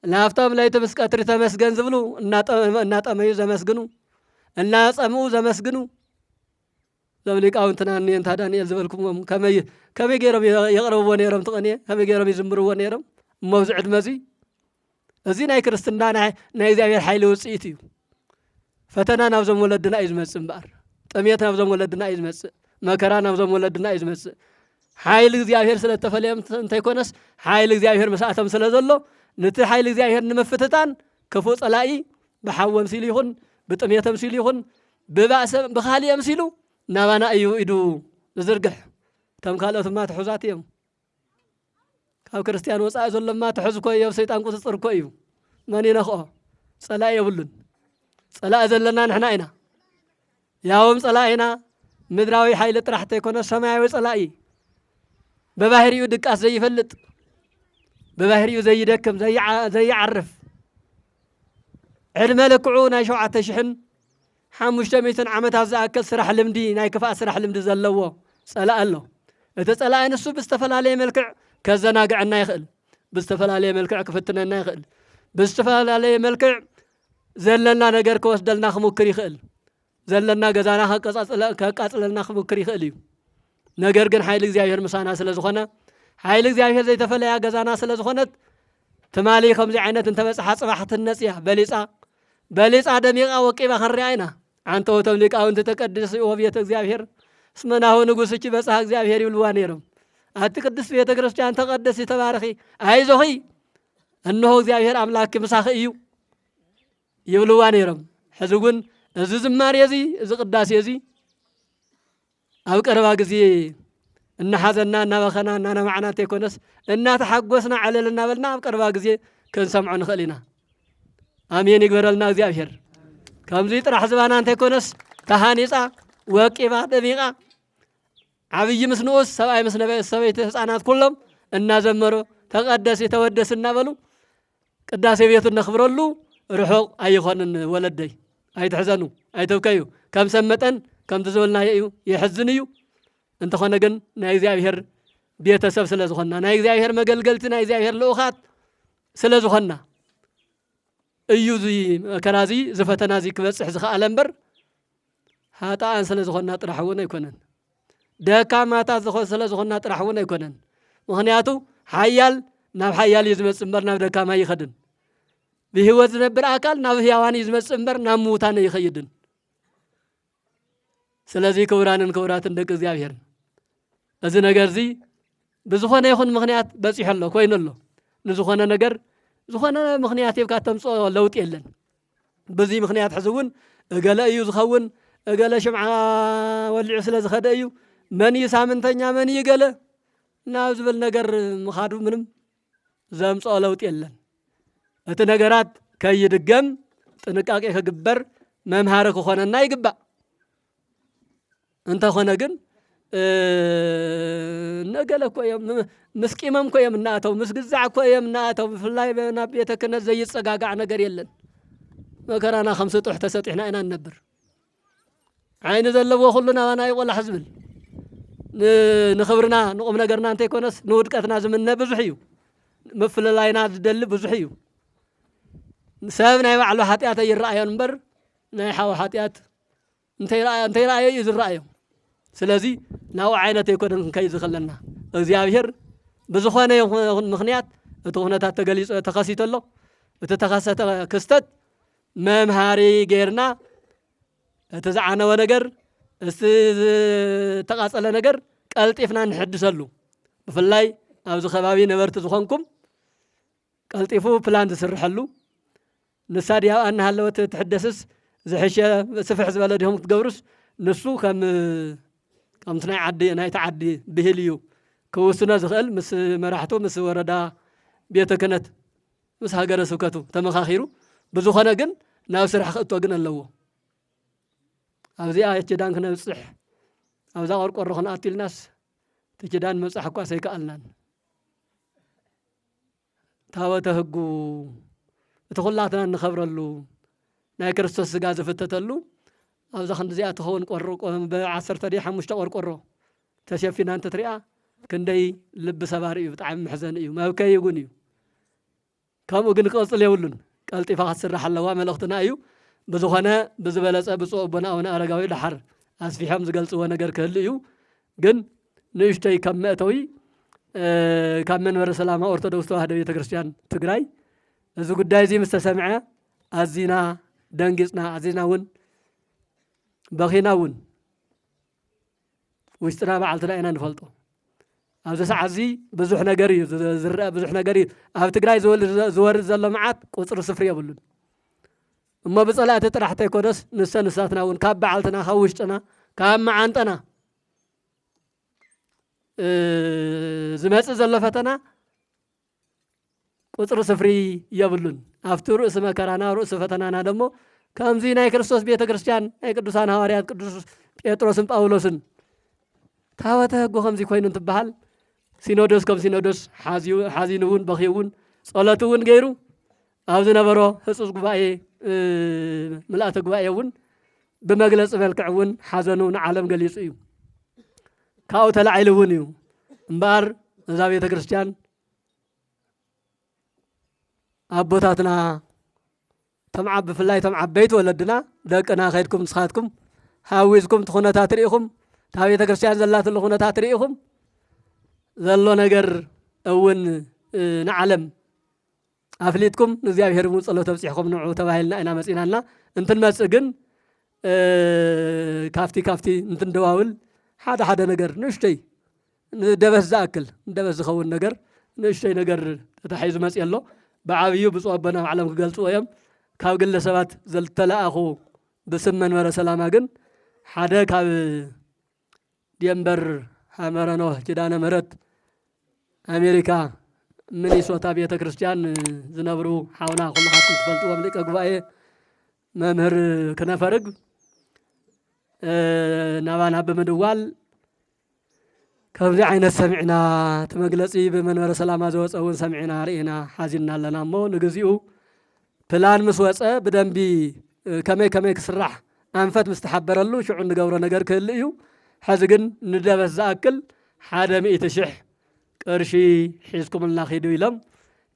ናብቶም ለይቲ ምስ ቀትሪ ተመስገን ዝብሉ እናጠመዩ ዘመስግኑ እናጸምኡ ዘመስግኑ ዞም ሊቃውንትና እኒአንታ ዳንኤል ዝበልኩሞም ከመይ ገይሮም የቕረብዎ ነይሮም ትቕንየ ከመይ ገይሮም ይዝምርዎ ነይሮም እመብዚ ዕድመ እዚ እዚ ናይ ክርስትና ናይ እግዚኣብሔር ሓይሊ ውፅኢት እዩ ፈተና ናብዞም ወለድና እዩ ዝመጽእ እምበኣር ጥሜት ናብዞም ወለድና እዩ ዝመጽእ መከራ ናብዞም ወለድና እዩ ዝመጽእ ሓይሊ እግዚኣብሔር ስለ ተፈልዮም እንተይኮነስ ሓይሊ እግዚኣብሔር መስኣቶም ስለ ዘሎ ነቲ ሓይሊ እግዚኣብሔር ንምፍትታን ክፉእ ጸላኢ ብሓዊ ኣምሲሉ ይኹን ብጥሜት ኣምሲሉ ይኹን ብባእሰ ብኻሊእ ኣምሲሉ ናባና እዩ ኢዱ ዝዝርግሕ እቶም ካልኦት ድማ ትሑዛት እዮም ካብ ክርስቲያን ወፃኢ ዘለማ ትሕዝ ኮዮ ሰይጣን ቁፅፅር ኮዩ መን ይነኽኦ ጸላኢ የብሉን ጸላኢ ዘለና ንሕና ኢና ያውም ጸላኢና ምድራዊ ኃይል ጥራሕተ ይኮነ ሰማያዊ ጸላኢ በባህሪኡ ድቃስ ዘይፈልጥ በባህሪኡ ዘይደክም ዘይዓርፍ ዕድመ ልክዑ ናይ 7,500 ዓመታት ዝኣክል ስራሕ ልምዲ ናይ ክፋእ ስራሕ ልምዲ ዘለዎ ጸላኢ ኣሎ እቲ ጸላኢ ንሱ ብዝተፈላለየ መልክዕ ከዘናግዐና ይኽእል ብዝተፈላለየ መልክዕ ክፍትነና ይኽእል ብዝተፈላለየ መልክዕ ዘለና ነገር ክወስደልና ክሙክር ይኽእል ዘለና ገዛና ከቃጽለና ክሙክር ይኽእል እዩ ነገር ግን ኃይል እግዚአብሔር ምሳና ስለ ዝኾነ ኃይል እግዚአብሔር ዘይተፈለያ ገዛና ስለ ዝኾነት ትማሊ ከምዚ ዓይነት እንተበጽሓ ጽባሕ ትነጽያ በሊጻ ደሚቓ ወቂባ ክንሪኣ ኢና አንተ ወቶም ሊቃውንቲ ተቀድስ ወቤተ እግዚአብሔር እስመናሁ ንጉሥ እቺ በጽሐ እግዚአብሔር ይብልዋ ነይሮም አቲ ቅዱስ ቤተ ክርስቲያን ተቀደስ ተባረኺ አይዞኺ እነሆ እግዚአብሔር አምላክ ምሳኺ እዩ ይብልዋ ነይሮም ሕዚ ግን እዚ ዝማሬ እዚ እዚ ቅዳሴ እዚ ኣብ ቀረባ ጊዜ እናሓዘና እናበኸና እናነማዕና ተይኮነስ እናተሓጎስና ዓለልና በልና ኣብ ቀረባ ጊዜ ክንሰምዖ ንኽእል ኢና አሜን ይግበረልና እግዚአብሔር ከምዚ ጥራሕ ዝባና እንተይኮነስ ተሃኒፃ ወቂባ ደሚቓ ዓብይ ምስ ንኡስ ሰብኣይ ምስ ሰበይቲ ህፃናት ኩሎም እናዘመሩ ተቀደስ ተወደስ እናበሉ ቅዳሴ ቤት ነኽብረሉ ርሑቕ ኣይኾንን ወለደይ ኣይትሕዘኑ ኣይተውከዩ ከም ሰመጠን ከም ዝብልና እዩ ይሕዝን እዩ እንተኾነ ግን ናይ እግዚአብሔር ቤተሰብ ስለ ዝኾንና ናይ እግዚአብሔር መገልገልቲ ናይ እግዚአብሔር ልኡኻት ስለ ዝኾንና እዩ ከራዚ ዝፈተናዚ ክበጽሕ ዝኽኣለ እምበር ሃጣን ስለ ዝኾንና ጥራሕ እውን ኣይኮነን ደካማታት ስለ ዝኾንና ጥራሕ እውን ኣይኮነን ምክንያቱ ሓያል ናብ ሓያል ይዝመጽእ እምበር ናብ ደካማ ይኸድን ብህይወት ዝነብር ኣካል ናብ ህያዋን ይዝመጽእ እምበር ናብ ምውታን ይኸይድን ስለዚ ክቡራንን ክቡራትን ደቂ እግዚአብሔር እዚ ነገር እዚ ብዝኾነ ይኹን ምክንያት በፂሑ ኣሎ ኮይኑ ኣሎ ንዝኾነ ነገር ዝኾነ ምክንያት ይብካ ተምጽኦ ለውጥ የለን በዚ ምክንያት ሕዚ እውን እገለ እዩ ዝኸውን እገለ ሽምዓ ወልዑ ስለ ዝኸደ እዩ መን ሳምንተኛ መን ይገለ ናብ ዝብል ነገር ምኻዱ ምንም ዘምጽኦ ለውጥ የለን እቲ ነገራት ከይድገም ጥንቃቄ ክግበር መምሃሪ ክኾነና ይግባእ እንተኾነ ግን ነገለ እኮ እዮም ምስቂመም እኮ እዮም እናእተው ምስግዛዕ እኮ እዮም እናእተው ብፍላይ ናብ ቤተ ክህነት ዘይጸጋጋዕ ነገር የለን መከራና ከም ስጡሕ ተሰጢሕና ኢና ንነብር ዓይኒ ዘለዎ ኩሉ ናባና ይቆላሕ ዝብል ንኽብርና ንቁም ነገርና እንተይኮነስ ንውድቀትና ዝምነ ብዙሕ እዩ ምፍልላይና ዝደሊ ብዙሕ እዩ ሰብ ናይ ባዕሉ ሓጢኣት ይረአዮን እምበር ናይ ሓዊ ሓጢኣት እንተይረአዮ እዩ ዝረአዮ ስለዚ ናው ዓይነት ኣይኮነን ክንከይድ ዝኽእለና እግዚአብሔር ብዝኾነ ይኹን ምክንያት እቲ ኩነታት ተገሊጹ ተኸሲቶ ኣሎ እቲ ተኸሰተ ክስተት መምሃሪ ጌርና እቲ ዝዓነወ ነገር እቲ ተቃጸለ ነገር ቀልጢፍና ንሕድሰሉ ብፍላይ ኣብዚ ከባቢ ነበርቲ ዝኾንኩም ቀልጢፉ ፕላን ዝስርሐሉ ንሳድያ እናሃለወት ትሕደስስ ዝሕሸ ስፍሕ ዝበለ ዲሆም ክትገብሩስ ንሱ ከምቲ ናይ ዓዲ ናይ ተዓዲ ብህል እዩ ክውስኖ ዝኽእል ምስ መራሕቱ ምስ ወረዳ ቤተ ክህነት ምስ ሃገረ ስብከቱ ተመኻኺሩ ብዝኾነ ግን ናብ ስራሕ ክእቶ ግን ኣለዎ ኣብዚኣ ኪዳን ክነብፅሕ ኣብዛ ቆርቆሮ ክንኣቱ ኢልናስ እቲ ኪዳን መብፃሕ እኳ ዘይከኣልናን ታወተ ህጉ እቲ ኩላትና ንኸብረሉ ናይ ክርስቶስ ስጋ ዝፍተተሉ ኣብዛ ክንዲዚኣ ትኸውን ብ15 ቆርቆሮ ተሸፊና እንተትሪኣ ክንደይ ልቢ ሰባሪ እዩ ብጣዕሚ ምሕዘን እዩ መብከይ እውን እዩ ከምኡ ግን ክቕፅል የብሉን ቀልጢፋ ክትስራሕ ኣለዋ መልእኽትና እዩ ብዝኾነ ብዝበለፀ ብፁዕ ኣቦና ኣቡነ ኣረጋዊ ድሓር ኣስፊሖም ዝገልጽዎ ነገር ክህሉ እዩ ግን ንእሽተይ ከም መእተዊ ካብ መንበረ ሰላማ ኦርቶዶክስ ተዋህዶ ቤተ ክርስቲያን ትግራይ እዚ ጉዳይ እዚ ምስ ተሰምዐ ኣዚና ደንጊፅና ኣዚና እውን በኺና እውን ውሽጥና በዓልትና ኢና ንፈልጦ ኣብዚ ሰዓት እዚ ብዙሕ ነገር እዩ ዝርአ ብዙሕ ነገር እዩ ኣብ ትግራይ ዝወርድ ዘሎ መዓት ቁፅሪ ስፍሪ የብሉን እሞ ብጸላእቲ ጥራሕ ተይኮነስ ንሰንሳትና እውን ካብ በዓልትና ካብ ውሽጥና ካብ መዓንጠና ዝመጽእ ዘሎ ፈተና ቁጥር ስፍሪ የብሉን አፍቱ ርእስ መከራና ርእስ ፈተናና ደግሞ ከምዚ ናይ ክርስቶስ ቤተ ክርስቲያን ናይ ቅዱሳን ሐዋርያት ቅዱስ ጴጥሮስን ጳውሎስን ታወተ ሕጎ ከምዚ ኮይኑ እንትበሃል ሲኖዶስ ከም ሲኖዶስ ሓዚኑ እውን በኺዩ እውን ጸሎቱ እውን ገይሩ ኣብ ዝነበሮ ህጹጽ ጉባኤ ምልአተ ጉባኤ እውን ብመግለፂ መልክዕ እውን ሓዘኑ ንዓለም ገሊጹ እዩ ካብኡ ተላዒሉ እውን እዩ እምበር እዛ ቤተ ክርስቲያን ኣቦታትና ብፍላይ ቶም ዓበይቲ ወለድና ደቅና ከይድኩም ንስኻትኩም ሃዊዝኩም ትኹነታት ርኢኹም እታ ቤተ ክርስቲያን ዘላትሉ ኩነታት ርኢኹም ዘሎ ነገር እውን ንዓለም ኣፍሊጥኩም ንእግዚኣብሔር እውን ጸሎት ተብፂሕኩም ንዑ ተባሂልና ኢና መፂናልና እንትንመፅእ ግን ካፍቲ እንትንደዋውል ሓደ ነገር ንእሽተይ ደበስ ዝኣክል ደበስ ዝኸውን ነገር ንእሽተይ ነገር ተታሒዙ መፅእ ኣሎ ብዓብዩ ብፁዕ ኣቦና ባዕሎም ክገልፅዎ እዮም ካብ ግለሰባት ዝተለኣኹ ብስም መንበረ ሰላማ ግን ሓደ ካብ ዴንበር ሃመረ ኖህ ኪዳነ ምህረት ኣሜሪካ ሚኒሶታ ቤተ ክርስቲያን ዝነብሩ ሓውና ኩልኻትኩም ትፈልጥዎም ሊቀ ጉባኤ መምህር ክነፈርግ ናባና ብምድዋል ከምዚ ዓይነት ሰሚዕና ትመግለፂ ብመንበረ ሰላማ ዘወፀ እውን ሰሚዕና ርኢና ሓዚና ኣለና እሞ ንግዚኡ ፕላን ምስ ወፀ ብደንቢ ከመይ ክስራሕ ኣንፈት ምስ ተሓበረሉ ሽዑ ንገብሮ ነገር ክህሊ እዩ ሕዚ ግን ንደበስ ዝኣክል 100,000 ቅርሺ ሒዝኩምልና ኺዱ ኢሎም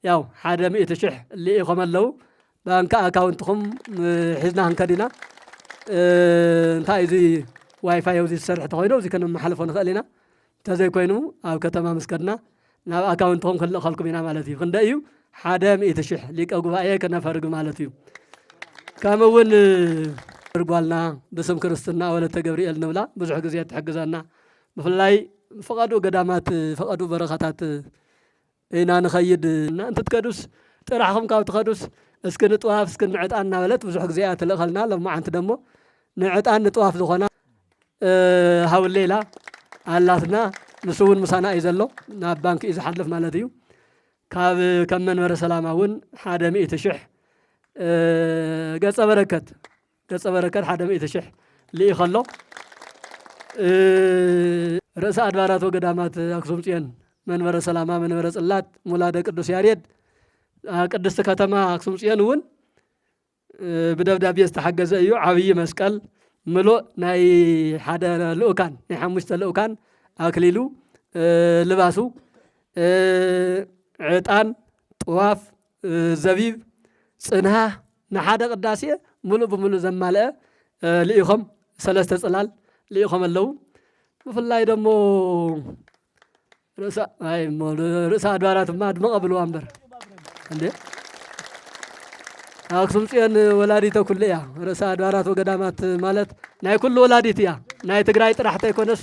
ያው 100,000 ልኢኹም ኣለዉ ባንኪ ኣካውንትኩም ሒዝና ክንከዲና እንታይ እዚ ዋይፋይ ኣብዚ ዝሰርሕ ተኮይኑ እዚ ከነመሓልፎ ንኽእል ኢና እንተዘይኮይኑ ኣብ ከተማ ምስከድና ናብ ኣካውንትኩም ክንልእኸልኩም ኢና ማለት እዩ ክንደይ እዩ 100,000 ሊቀ ጉባኤ ክነፈርግ ማለት እዩ ከምኡ እውን ጓልና ብስም ክርስትና ወለተ ገብርኤል ንብላ ብዙሕ ግዜ ትሕግዘና ብፍላይ ፈቐዱ ገዳማት ፈቐዱ በረኻታት ኢና ንኸይድ እና እንትትከዱስ ጥራሕኹም ካብ ትኸዱስ እስኪ ንጥዋፍ እስኪ ንዕጣን እናበለት ብዙሕ ግዜ እያ ትልእኸልና ሎማዓንቲ ደሞ ንዕጣን ንጥዋፍ ዝኾና ሃውሌላ ኣላትና ንሱ እውን ምሳና እዩ ዘሎ ናብ ባንኪ እዩ ዝሓልፍ ማለት እዩ ከም መንበረ ሰላማ እውን 100,000 ገጸ በረከት 100,000 ልኢኽ ኣሎ ርእሰ ኣድባራት ወገዳማት ኣክሱም ጽዮን መንበረ ሰላማ መንበረ ጽላት ሙላደ ቅዱስ ያሬድ ቅድስቲ ከተማ ኣክሱም ጽዮን እውን ብደብዳቤ ዝተሓገዘ እዩ ዓብይ መስቀል ምሉእ ናይ ሓደ ልኡካን ናይ 5 ልኡካን ኣክሊሉ ልባሱ ዕጣን ጥዋፍ ዘቢብ ጽንሃ ንሓደ ቅዳሴ ሙሉእ ብምሉእ ዘማልአ ልኢኹም 3 ጽላል ልኢኹም ኣለዉ ብፍላይ ደሞ ርእሰ ኣድባራት ድማ ድመቐ ብልዋ እምበር እንዴ ኣክሱም ጽዮን ወላዲተ ኩሉ እያ ርእሰ ኣድባራት ወገዳማት ማለት ናይ ኩሉ ወላዲት እያ ናይ ትግራይ ጥራሕተ ኣይኮነስ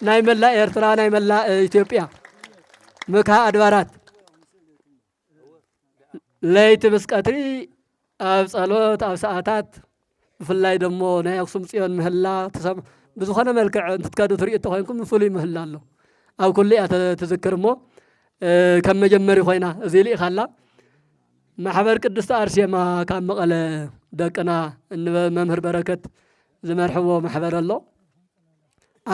ናይ መላእ ኤርትራ ናይ መላእ ኢትዮጵያ ምካ ኣድባራት ለይቲ ምስ ቀትሪ ኣብ ጸሎት ኣብ ሰዓታት ብፍላይ ደሞ ናይ ኣክሱም ጽዮን ምህላ ብዝኾነ መልክዕ እንትትከዱ ትሪኡ ተኮይንኩም ፍሉይ ምህላ ኣሎ ኣብ ኩሉ እያ ትዝክር እሞ ከም መጀመሪ ኮይና እዚ ልኢኻላ ማሕበር ቅድስቲ ኣርሴማ ካብ መቐለ ደቅና መምህር በረከት ዝመርሕዎ ማሕበር ኣሎ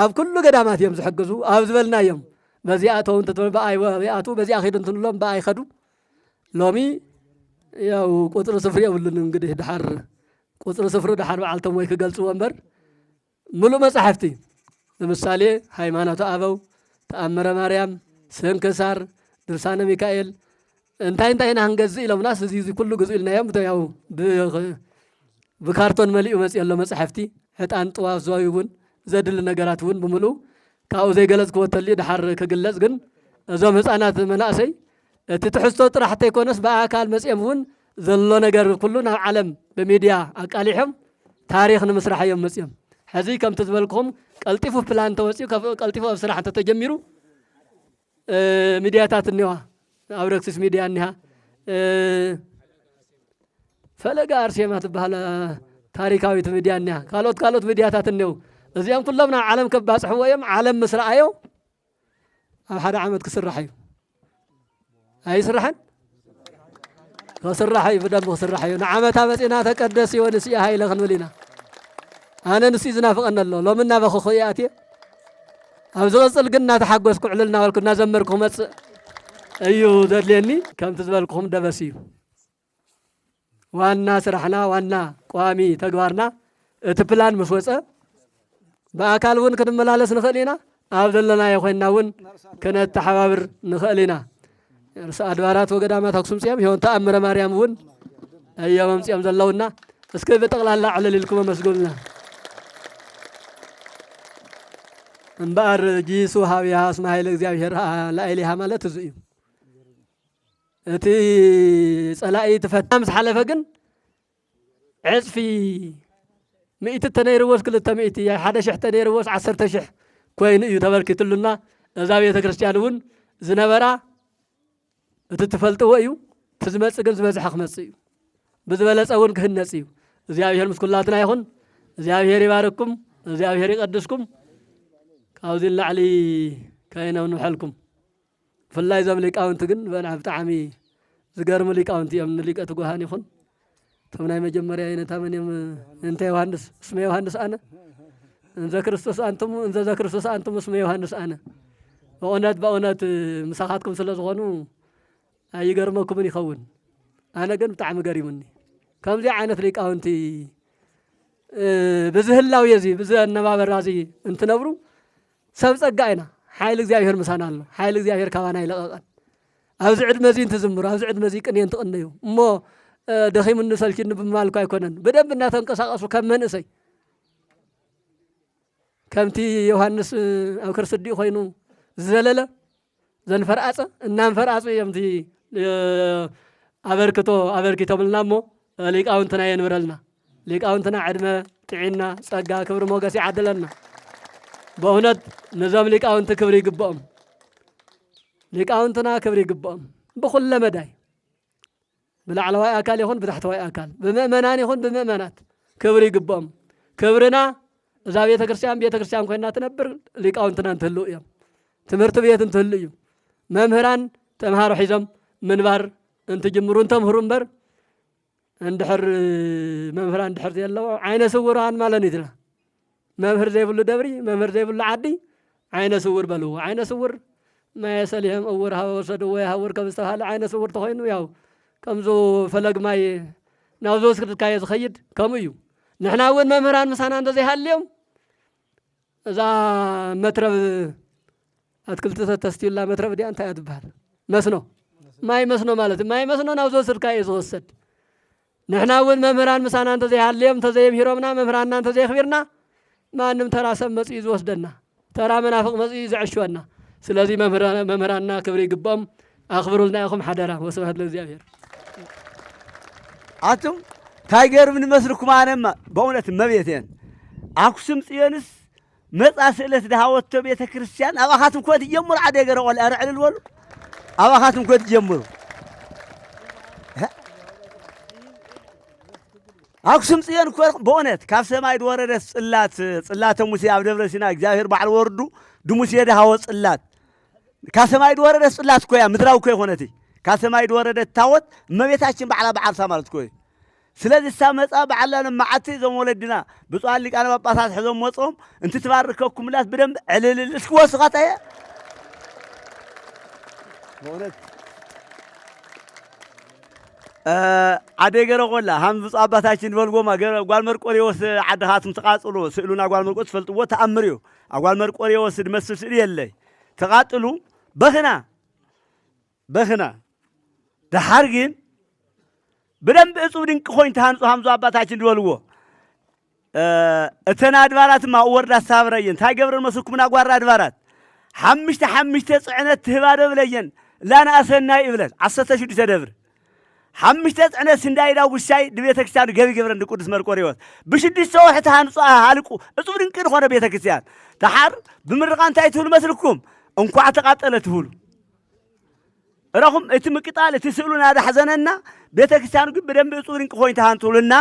ኣብ ኩሉ ገዳማት እዮም ዝሕግዙ ኣብ ዝበልና እዮም በዚኣ ተው በዚኣቱ በዚኣ ኺዱ እንትንብሎም በኣይ ኸዱ ሎሚ ያው ቁጥሪ ስፍሪ የብሉን እንግዲህ ድሓር ቁጥሪ ስፍሪ ድሓር በዓልቶም ወይ ክገልጽዎ እምበር ሙሉእ መጻሕፍቲ ለምሳሌ ሃይማኖተ ኣበው ተኣምረ ማርያም ስንክሳር ድርሳነ ሚካኤል እንታይ ኢና ክንገዝእ ኢሎምናስ እዚ ኩሉ ግዝኡ ኢልናዮም ያው ብካርቶን መሊኡ መፅእ ኣሎ መጻሕፍቲ ዕጣን ጥዋፍ ዘዋዩ እውን ዘድሊ ነገራት እውን ብምሉእ ካብኡ ዘይገለጽክዎ ተልዩ ድሓር ክግለጽ ግን እዞም ህፃናት መናእሰይ እቲ ትሕዝቶ ጥራሕተ ይኮነስ ብኣካል መፅኦም እውን ዘሎ ነገር ኩሉ ናብ ዓለም ብሚድያ ኣቃሊሖም ታሪክ ንምስራሕ እዮም መፅኦም ሕዚ ከምቲ ዝበልክኹም ቀልጢፉ ፕላን ተወፂኡ ቀልጢፉ ኣብ ስራሕ ተጀሚሩ ሚድያታት እኒዋ ኣብ ረክሲስ ሚድያ እኒሃ ፈለጋ ኣርሴማ ትበሃል ታሪካዊት ሚድያ እኒሃ ካልኦት ሚድያታት እኒው እዚኦም ኩሎም ናብ ዓለም ከባፅሕዎ እዮም ዓለም ምስ ረኣዮ ኣብ 1 ዓመት ክስራሕ እዩ ኣይስራሕን كسرح يبدأ كسرح يو نعمة تابتنا تقدس ونسي هاي لغنولينا أنا نسيزنا فقنا الله لو منا بخو خياتي أمزوصل قلنا تحقوس كعللنا والكنا زمركم أيو دليني كم تزبالكم دبسيو وانا سرحنا وانا قوامي تقوارنا تبلان مسوسة بأكال ون كدم ملالس نخلينا أبدلنا يخوينا ون كانت تحابر نخلينا أدوارات وقدامات أقسم سيام هون تأمر مريم ون أيام سيام زلونا بس كيف تغلى الله على لكم مسجولنا انبار جيسو هاويها اسمها الإግዚአብሔር لا إلها ما لا تزيو أتي صلاة تفتام حلفة جن عزفي مئة تنيروس كل تمئتي يا حدا شح تنيروس 10 شح كوين يتبركت لنا زاوية كريستيانون زنبرة تتفلتوا أيو تزمت سجن زمت حق مسيو بزبلة أول كهنسيو እግዚአብሔር ምስኩላትና ይሁን እግዚአብሔር ይባርክኩም እግዚአብሔር ይቀድስኩም ካውዚ ላዕሊ ከይነው ንሕልኩም ፍላይ ዘም ሊቃውንቲ ግን በናብ ጣዕሚ ዝገርም ሊቃውንቲ እዮም ንሊቀት ጓሃን ይኹን ቶም ናይ መጀመርያ አይነታ ምንም እንተ ዮሐንስ እስመ ዮሐንስ አነ እንዘ ክርስቶስ አንቱም እስመ ዮሐንስ አነ በእውነት ምሳኻትኩም ስለዝኾኑ ኣይገርመኩምን ይኸውን አነ ግን ብጣዕሚ ገሪሙኒ ከምዚ ዓይነት ሊቃውንቲ ብዝህላው የዚ ብዘነባበር ራዚ እንትነብሩ ሰብ ጸጋ ኢና ሓይል እግዚአብሔር ምሳና ኣሎ ሓይል እግዚአብሔር ካባና ይለቀቀን ኣብዚ ዕድመ እዚ እንትዝምሩ ኣብዚ ዕድመ እዚ ቅኔ እንትቕነዩ እሞ ደኺሙ ንሰልኪን ብምባልኩ ኣይኮነን በደንብ እናተንቀሳቀሱ ከም መንእሰይ ከምቲ ዮሐንስ ኣብ ክርስዲእ ኮይኑ ዘለለ ዘንፈርዓፀ እናንፈርዓፁ እዮም እቲ ኣበርኪቶምልና እሞ ሊቃውንትና የንብረልና ሊቃውንትና ዕድመ ጥዒና ጸጋ ክብሪ ሞገስ ይዓድለና በእውነት ነዞም ሊቃውንቲ ክብሪ ይግብኦም ሊቃውንትና ክብሪ ይግብኦም ብኩለ መዳይ ብላዕለዋይ ኣካል ይኹን ብታሕተዋይ ኣካል ብምእመናን ይኹን ብምእመናት ክብሪ ይግብኦም ክብርና እዛ ቤተ ክርስቲያን ኮይና ትነብር ሊቃውንትና እንትህልው እዮም ትምህርቲ ቤት እንትህሉ እዩ መምህራን ተምሃሮ ሒዞም ምንባር እንትጅምሩ እንተምህሩ እምበር እንድሕር መምህራን እንድሕር ዘየለዎ ዓይነ ስውራን ማለት ይትላ መምህር ዘይብሉ ደብሪ መምህር ዘይብሉ ዓዲ ዓይነ ስውር በልዎ ዓይነ ስውር ማይ ሰሊም እውር ወሰዱ ወይ ሃውር ከም ዝተባሃለ ዓይነ ስውር ተኮይኑ ያው ከምዞ ፈለግ ማይ ናብዞ ስክርካየ ዝኸይድ ከም እዩ ንሕና እውን መምህራን ምሳና እንደዘይሃልዮም እዛ መትረብ አትክልት ተስተዩላ መትረብ ዲያ እንታይ ትባሃል መስኖ ማይ መስኖ ማለት ማይ መስኖ ናብዞ ስክርካየ ዝወሰድ ንሕና እውን መምህራን ምሳና እንደዘይሃልዮም ተዘይምሂሮምና መምህራንና እንደዘይኽቢርና ማንም ተራ ሰብ መጽኡ ዝወስደና ተራ መናፍቅ መጽኡ ዝዕሽወና ስለዚ መምህራንና ክብሪ ይግብኦም ኣኽብሩልና ኢኹም ሓደራ ወስብሐት ለእግዚአብሔር አቱም ታይገር ምን መስልኩም አነማ በእውነት መቤቴን አክሱም ጽዮንስ መጻ ስእለት ደሃወቶ ቤተ ክርስቲያን አባኻትም ኮት ይጀምሩ አደገረ ቆል አርዕል ወሉ አባኻትም ኮት ይጀምሩ አክሱም ጽዮን ኮ በእውነት ካብ ሰማይ ወረደ ጽላተ ሙሴ ኣብ ደብረ ሲና እግዚአብሔር በዓል ወርዱ ድሙሴ ደሃወ ጽላት ካብ ሰማይ ወረደ ጽላት ኮያ ምድራው ኮ ይሆነቲ ካብ ሰማይ ወረደ ታወት እመቤታችን በዓላ በዓርሳ ማለት ኮይ ስለዚህ ሳመጻ በዓላን ማዓቲ ዘም ወለድና ብፁዓን ሊቃነ ጳጳሳት ሕዞም ወጾም እንት ትባርከኩምላት በደንብ ዕልል እስክወስኻታየ በእውነት አደገረ ቆላ ሃም ብፁዕ አባታችን በልጎማ ጓል መርቆሬዎስ ዓድኻትም ተቃጽሉ ስእሉና ጓል መርቆስ ፈልጥዎ ተአምርዩ ጓል መርቆሬዎስ ድመስል ስእል የለይ ተቃጥሉ በኽና ደሓር ግን በደንብ እጹብ ድንቅ ኮይን ተሃንጹ ሃምዞ አባታችን ድበልዎ እተና አድባራትማ ወርዳ ሳብረየን ታይገብረን መስኩምና ጓራ አድባራት ሓምሽተ ጽዕነት ትህባደ ብለየን ላና አሰናይ ይብለን 16 ደብር ሓምሽተ ጽዕነት ስንዳይዳ ውሻይ ድቤተ ክርስቲያን ገቢ ገብረን ቅዱስ መርቆሬዎስ ብሽድስተ ወሕተ ሃንጹ ሃልቁ እጹብ ድንቅ ኾነ ቤተ ክርስቲያን ተሓር ብምርቃ እንታይ ትብሉ መስልኩም እንኳዕ ተቃጠለ ትብሉ ረኹም እቲ ምቅጣል እቲ ስእሉና ዳሕዘነና ቤተ ክርስቲያኑ ግን በደንብ እጹብ ድንቅ ኮይን ተሃንጡልና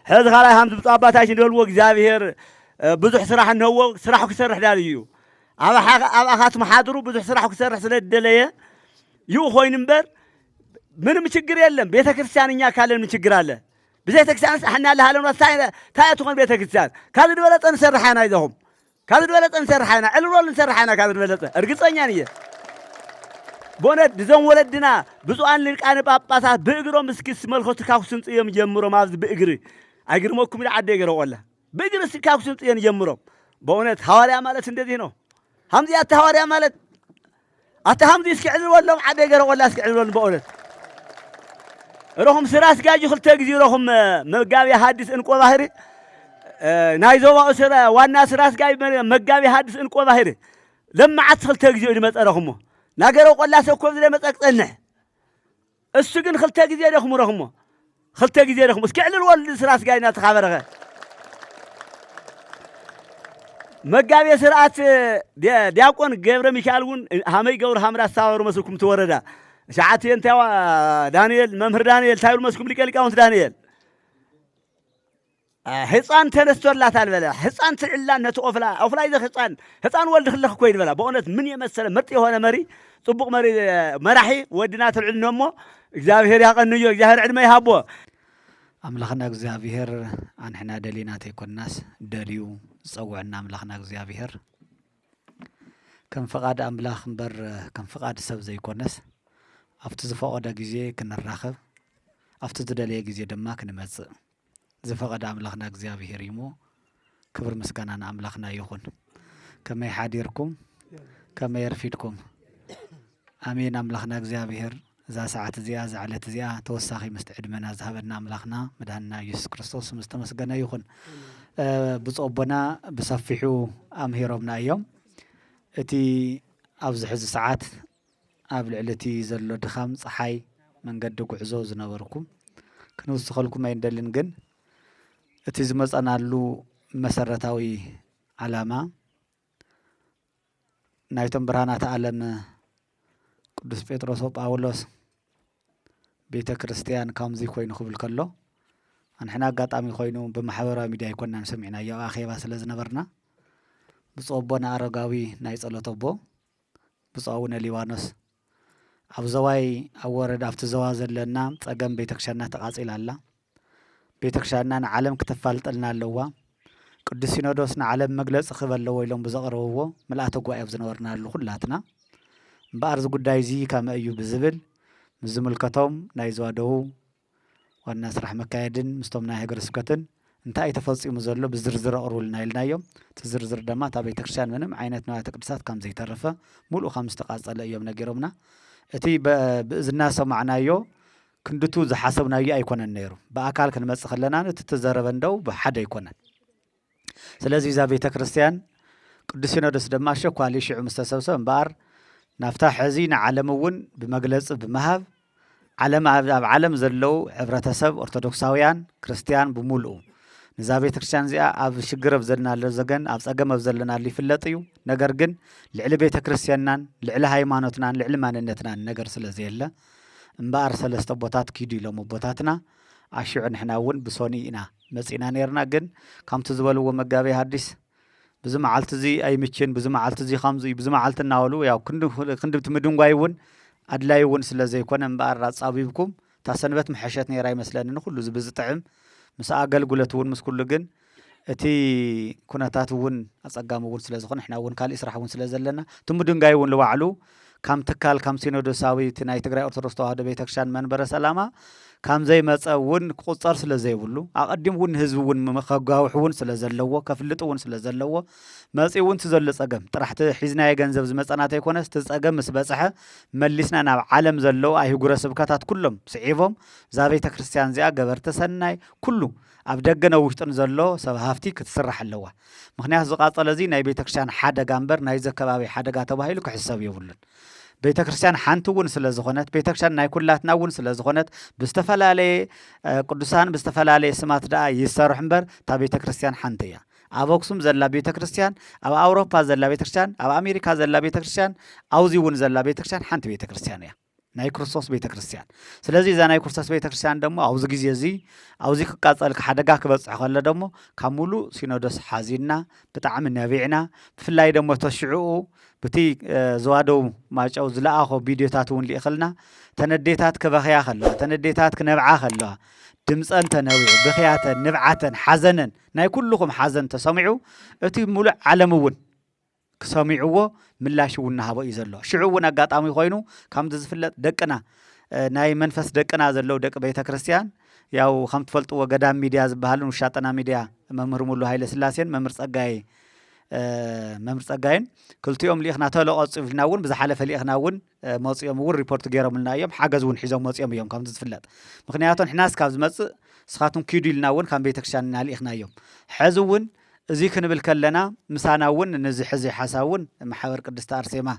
ሕዚ ካልኣይ ሃምቲ ብፁዕ አባታችን ደልዎ እግዚአብሔር ብዙሕ ስራሕ እንህዎ ስራሑ ክሰርሕ ዳል እዩ ኣብ ኣኻትም ሓድሩ ብዙሕ ስራሕ ክሰርሕ ስለደለየ ይኡ ኮይኑ እምበር ምንም ችግር የለም። ቤተ ክርስቲያን እኛ ካለን ምን ችግር አለ? ቤተ ክርስቲያን እحنا ለሃለም ታይቱን ቤተ ክርስቲያን ካዝ ድበለጠ እንሰርሓና ይዘኹም ካዝ ድበለጠ እንሰርሓና ዕልሮል እንሰርሓና ካዝ ድበለጠ እርግጠኛ ነኝ። በእውነት ድዞም ወለድና ብፁዓን ሊቃነ ጳጳሳት ብእግሮም እስኪ ስመልከቱ ካኩስን ጽየም ጀምሮም ኣብዚ ብእግሪ አይግርመኩም ኢላ ዓደ ይገረወላ ብእግሪ እስኪ ካኩስን ጽየን ጀምሮም በእውነት ሐዋርያ ማለት እንደዚህ ነው። ሐምዚ አታ ሐዋርያ ማለት አታ ሐምዚ እስኪ ዕልሮሎም ዓደ ይገረወላ እስኪ ዕልሮል በእውነት ረኹም ስራስ ጋጅ ክልተ ጊዜ ረኹም መጋቢ ሐዲስ እንቆ ባህሪ ናይ ዞባ እስራ ዋና ስራስ ጋጅ መጋቢ ሐዲስ እንቆ ባህሪ ለማዓት ክልተ ጊዜ ይመፀረኹም ናገረ ቆላ ሰኮብ ዝለ መፀቅፀንሕ እሱ ግን ክልተ ጊዜ ደኽሙ ረኽሞ ክልተ ጊዜ ደኽሙ እስኪ ዕልል ወልድ ስራስ ጋጅ ናተኻበረኸ መጋቢ ስርዓት ዲያቆን ገብረ ሚካኤል እውን ሃመይ ገብረ ሃምራ አስተባበሩ መስልኩም ትወረዳ شعات ينتوا دانيال ممهر دانيال تايل مسكوم ليك أونت دانيال حصان تنستور لا تالبلا حصان تعلان نتو أفلا إذا حصان ولد خلق كويد بلا بقولت من يمثل مرتي هنا مري طبق مري مرحي ودينات العلم نمو إجابير يا قنيو إجابير علم يهابو أملاخنا إجابير عن حنا دلينات يكون الناس دليو صوعنا أملاخنا إجابير كم فقاد أملاخ بر كم فقاد سب زي يكون الناس أفتى زفاقة جزية كنا الرخب أفتى تدلي جزية دماء كنا مز زفاقة أملاخنا جزية بهريمو كبر مسكنا أملاخنا يخون كما يحاديركم كما يرفيدكم أمين أملاخنا جزية بهر ذا ساعة زيا زعلت زيا توساخي مستعد منا ذهبنا أملاخنا مدهنا يسوع كريستوس مستمسكنا يخون بصوبنا بصفحو أمهيربنا يوم أتي أفزح الساعات قبل علتي زلوا دخام صحي من قد قعزو زنوركم كنوس خلكم ما يندلن جن اتزمز أنا لو مسرتاوي علامة نايتم برانا تعلم قدس بيتروس وباولوس بيت كريستيان كامزي خوينو خبل كله أن حنا قاطعمي خوينو بمحاورة ميديا كنا نسمعنا يا أخي بس لازم نبرنا بصوبنا أرجاوي نايس الله طبو بصوبنا ليوانوس أبزواي أورد أفت زوازل لنا تأجم بيتكشرنا تقاصيل الله بيتكشرنا عالم كتفالت لنا اللوا قدس سينودوسنا عالم مجلس خبر اللوا يلوم بزغره هو ملأته قوي أفزنورنا اللو خلاتنا بأرز قداي زي كما أيوب بزبل مزمل كتوم نايزوادو والناس رح مكايدن مستومنا هجر سكتن انت أي تفاصيل مزلو بزرزر أرولنا لنا يوم تزرزر دما تابي تكشان منهم عينت نوع تقدسات كم زي ترفه مولو 5 دقائق على يوم نجربنا أتي بإذن سمعنا يو كندتو زحسبنا يا يكون النيرو بأكل كن مسخ لنا تتزربندو بحد يكون سلازي إذا بيت كريستيان قدسنا دس دماشة قالي شيء مستسوسم بار نفتح حزين علمون بمجلس بمهب علم زلو عبرة سب أرثوذكساويان كريستيان بمولو نزابي تكريستيان زي أب شجر بزلنا لزجن أب سجم بزلنا اللي في اللطيو نجرجن لعل بيت كريستيانان لعل هايمانوتنا لعل ماننتنا نجر سلازيلا مبار سلست بوتات كيدي لو مبوتاتنا عشان إحنا ون بصونينا مسينا نيرنا جن كم تزولو ومجابي هاديس بزم عالت زي أي متشين بزم عالت زي خامزي بزم عالت الناولو يا كندو تمدون جايون أدلاي ون سلازي كنا مبار رأس أبيبكم تاسنبت محشتني راي مثلاً نخلو زبز طعم مس أقل قلتون مس كل جن أتي كنا تاتون أصقام ون سلازخون إحنا ون كالي إسرح ون سلازلنا تمدون جايون لوعلو كم تكال كم سينودو ساوي تناي تقرأ أرثوذكس هذا بيتك شان من برا سلامة كم زي ما ون قصار سلازي ولو أقدم ون هزو ون مخجاو حون سلازلوا كفلت ون سلازلوا ما سي ون تزل سقم طرحت حزنا يجنزب زمت أنا تيكونس تسقم مسبسحة ملسنا أنا عالم زلوا أيه جرس بكتات كلهم سعيفهم زابيت كريستيان زي أجبرت سناي كله أبدجنا وشتن زلوا سبهافتي كتسرح اللوا مخنيها زقاط الذين يبيتك شان حدا جنبر نايزك كبابي حدا جاتوا هاي لك حساب يقولن بيت كريستيان حانتو ون سلازخونت بيت كريستيان ناي كلاتنا ون سلازخونت بستفلالي قدسان بستفلالي سمات دا يسرح مبر تا بيت كريستيان حانتيا أبوكسوم زلا بيت كريستيان أو أوروبا زلا بيت كريستيان أو أمريكا زلا بيت كريستيان أو زي ون زلا بيت كريستيان حانت بيت كريستيان يا ናይ ክርስቶስ ቤተ ክርስቲያን ስለዚ እዛ ናይ ክርስቶስ ቤተ ክርስቲያን ደሞ ኣብዚ ግዜ እዚ ኣብዚ ክቃፀል ሓደጋ ክበፅሕ ከሎ ደሞ ካብ ሙሉእ ሲኖዶስ ሓዚና ብጣዕሚ ነቢዕና ብፍላይ ደሞ ተሽዑኡ በቲ ዘዋደው ማጨው ዝለኣኾ ቪድዮታት እውን ሊእኽልና ተነዴታት ክበኽያ ከለዋ ተነዴታት ክነብዓ ከለዋ ድምፀን ተነዊዑ ብኽያተን ንብዓተን ሓዘነን ናይ ኩልኩም ሓዘን ተሰሚዑ እቲ ሙሉእ ዓለም እውን ክሰሚዕዎ ምላሽ እውን ናሃቦ እዩ ዘሎ ሽዑ እውን ኣጋጣሚ ኮይኑ ከምዚ ዝፍለጥ ደቅና ናይ መንፈስ ደቅና ዘለው ደቂ ቤተ ክርስቲያን ያው ከም ትፈልጥዎ ገዳም ሚድያ ዝበሃልን ውሻጠና ሚድያ መምህር ሙሉ ሃይለ ስላሴን መምህር ጸጋይን ክልቲኦም ሊእኽና ተለቆፅፍልና እውን ብዝሓለፈ ሊእኽና እውን መፅኦም እውን ሪፖርት ገይሮምልና እዮም ሓገዝ እውን ሒዞም መፅኦም እዮም ከምዚ ዝፍለጥ ምክንያቱ ንሕናስ ካብ ዝመፅእ ስኻቱም ኪዱ ኢልና እውን ከም ቤተ ክርስቲያን እናሊእኽና እዮም ሕዚ እውን እዚ ክንብል ከለና ምሳና እውን ነዚ ሕዚ ሓሳብ እውን ማሕበር ቅድስቲ ኣርሴማ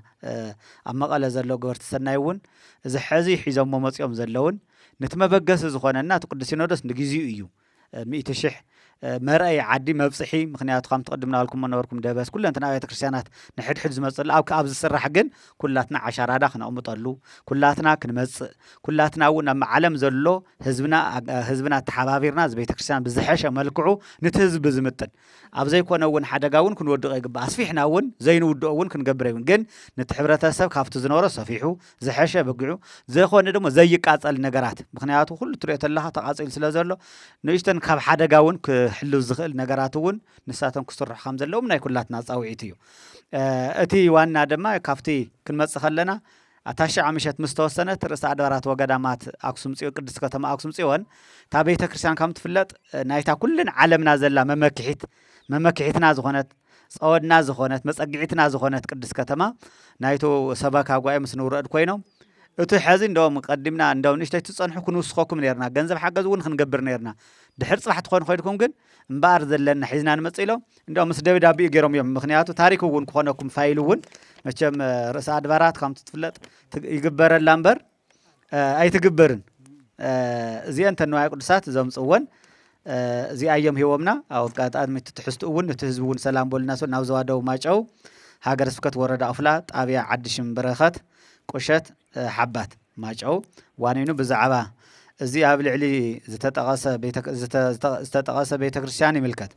ኣብ መቐለ ዘሎ ገበርቲ ሰናይ እውን እዚ ሕዚ ሒዞሞ መፅኦም ዘለውን ነቲ መበገሲ ዝኾነና እቲ ቅዱስ ሲኖዶስ ንግዚኡ እዩ 100,000 መርአይ ዓዲ መብፅሒ ምክንያቱ ከም ተቀድምና ልኩም ነበርኩም ደበስ ኩለንትና ቤተ ክርስቲያናት ንሕድሕድ ዝመፅሉ ኣብ ዝስራሕ ግን ኩላትና ዓሻራዳ ክነቕምጠሉ ኩላትና ክንመፅእ ኩላትና እውን ኣብ ዓለም ዘሎ ህዝብና ተሓባቢርና እዚ ቤተ ክርስቲያን ብዝሐሸ መልክዑ ነቲ ህዝቢ ዝምጥን ኣብ ዘይኮነ እውን ሓደጋ እውን ክንወድቆ ይግባእ ኣስፊሕና እውን ዘይንውድኦ እውን ክንገብር ይብን ግን ነቲ ሕብረተሰብ ካብቲ ዝነበሮ ሰፊሑ ዝሐሸ በጊዑ ዘይኮነ ደግሞ ዘይቃፀል ነገራት ምክንያቱ ኩሉ ትሪኦ ተለኻ ተቃፂሉ ስለ ዘሎ ንእሽተን ካብ ሓደጋ እውን ክሕልው ዝኽእል ነገራት እውን ንሳቶም ክስርሑ ከም ዘለዎም ናይ ኩላትና ፃውዒት እዩ እቲ ዋና ድማ ካብቲ ክንመፅእ ከለና ኣታሽዓ ምሸት ምስ ተወሰነት ርእሰ ኣድባራት ወገዳማት ኣክሱም ጽዮን ቅድስት ከተማ ኣክሱም ጽዮን እታ ቤተ ክርስቲያን ከም ትፍለጥ ናይታ ኩልን ዓለምና ዘላ መመክሒትና ዝኾነት ፀወድና ዝኾነት መፀጊዒትና ዝኾነት ቅድስት ከተማ ናይቶ ሰበካ ጉባኤ ምስ ንውረድ ኮይኖም እቲ ሕዚ እንደውም ቀዲምና እንደውም ንእሽተይ ትፀንሑ ክንውስኸኩም ነርና ገንዘብ ሓገዝ እውን ክንገብር ነርና ድሕር ፅባሕ ትኾኑ ኮይድኩም ግን እምበኣር ዘለና ሒዝና ንመፅእ ኢሎም እንደውም ምስ ደብዳቤ ገይሮም እዮም ምክንያቱ ታሪክ እውን ክኾነኩም ፋይል እውን መቸም ርእሰ ኣድባራት ከምቲ ትፍለጥ ይግበረላ እምበር ኣይትግበርን እዚአን ተንዋይ ቅዱሳት ዘምፅወን እዚኣ እዮም ሂቦምና ኣብ ኣጋጣሚ ትሕዝቱ እውን እቲ ህዝቢ እውን ሰላም በሉና ሰው ናብ ዘዋደው ማጨው ሃገረ ስብከት ወረዳ ኣፍላ ጣብያ ዓዲ ሽምብረኸት ቁሸት ሓባት ማጨው ዋኒኑ ብዛዕባ እዚ ኣብ ልዕሊ ዝተጠቐሰ ቤተ ክርስቲያን ይምልከት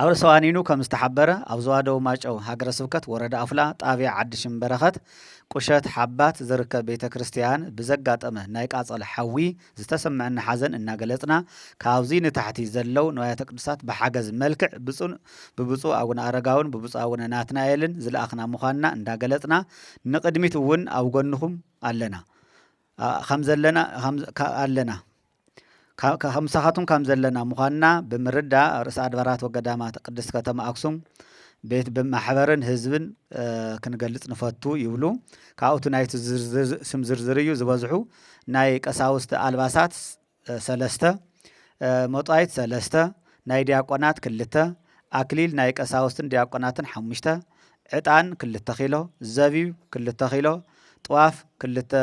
ኣብ ርእሰ ዋኒኑ ከም ዝተሓበረ ኣብ ዘዋደው ማጨው ሃገረ ስብከት ወረዳ ኣፍላ ጣብያ ዓዲ ሽምብረኸት ቁሸት ሓባት ዝርከብ ቤተ ክርስቲያን ብዘጋጠመ ናይ ቃፀለ ሓዊ ዝተሰምዐና ሓዘን እናገለጽና ካብዚ ንታሕቲ ዘለው ንዋያተ ቅዱሳት ብሓገዝ መልክዕ ብብፁዕ ኣቡነ ኣረጋውን ብብፁዕ ኣቡነ ናትናኤልን ዝለኣኽና ምዃንና እንዳገለጽና ንቅድሚት እውን ኣብ ጎንኹም ኣለና ከምሳኻቱም ከም ዘለና ምዃንና ብምርዳእ ርእሰ ኣድባራት ወገዳማት ቅድስት ከተማ ኣክሱም ቤት ብማሕበርን ህዝብን ክንገልጽ ንፈቱ ይብሉ ካብኡቱ ናይቲ ስም ዝርዝር እዩ ዝበዝሑ ናይ ቀሳውስቲ ኣልባሳት 3 መጣይት 3 ናይ ዲያቆናት 2 ኣክሊል ናይ ቀሳውስትን ዲያቆናትን 5 ዕጣን 2 ኪሎ ዘቢብ 2 ኪሎ ጥዋፍ 2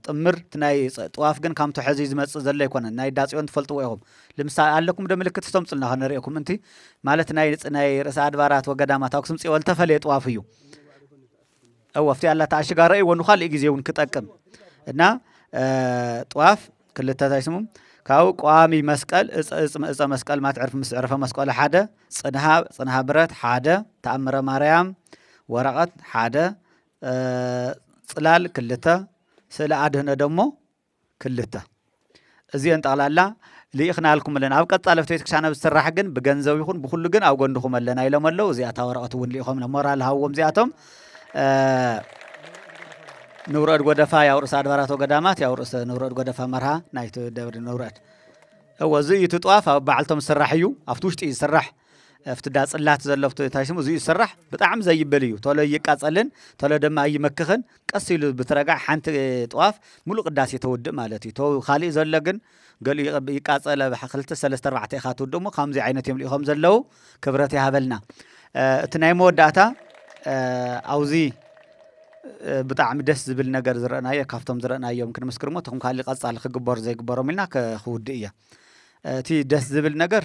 ጥምር ናይ ጥዋፍ ግን ከምቶ ሕዚ ዝመጽእ ዘሎ ይኮነን ናይ ዳጽዮን ትፈልጥዎ ኢኹም ለምሳሌ ኣለኩም ምልክት ተምጽልና ክንሪእኩም እንቲ ማለት ናይ ርእሰ ኣድባራት ወገዳማት ኣክሱም ጽዮን ተፈልየ ጥዋፍ እዩ ኣፍቲ ኣላ ተኣሽጋ ረእይ ወኑ ካልእ ግዜ እውን ክጠቅም እና ጥዋፍ 2 ታይስሙ ካው ቋሚ መስቀል እፀ መስቀል ማትዕርፍ ምስ ዕርፈ መስቀል 1 ጽንሃ ብረት 1 ተኣምረ ማርያም ወረቐት 1 ጽላል 2 ስእለ ኣድህነ ደሞ 2 እዚአን ጠቕላላ ሊእኽናልኩም ኣለና ኣብ ቀጻለፍቲ ቤተ ክርስቲያን ዝስራሕ ግን ብገንዘብ ይኹን ብኩሉ ግን ኣብ ጎንድኹም ኣለና ኢሎም ኣለዉ እዚኣታ ወረቐት እውን ሊኢኹም ሞራል ሃብዎም እዚኣቶም ንውረድ ጎደፋ ያው ርእሰ ኣድባራት ወገዳማት ያው ርእሰ ንውረድ ጎደፋ መርሃ ናይቲ ደብሪ ንውረድ እዚ እቲ ጥዋፍ ኣብ በዓልቶም ዝስራሕ እዩ ኣብቲ ውሽጢ እዩ ዝስራሕ ኣብቲ ዳጽላት ዘለፍቲ ታይስሙ እዚ ይስራሕ ብጣዕሚ ዘይበል እዩ ቶሎ ይቃጸልን ቶሎ ድማ ይመክኽን ቀስ ኢሉ ብትረጋዕ ሓንቲ ጥዋፍ ሙሉእ ቅዳሴ ተውድእ ማለት እዩ ካልእ ዘሎ ግን ገሉ ይቃጸለ 2-3-4 ኢኻ ትውድእ ሞ ከምዚ ዓይነት እዮም ሊኢኹም ዘለው ክብረት ይሃበልና እቲ ናይ መወዳእታ ኣውዚ ብጣዕሚ ደስ ዝብል ነገር ዝረአናዮ ካብቶም ዝረአናዮም ክንምስክር ሞ ተኹም ካልእ ቀጻሊ ክግበሩ ዘይግበሮም ኢልና ክውድእ እያ እቲ ደስ ዝብል ነገር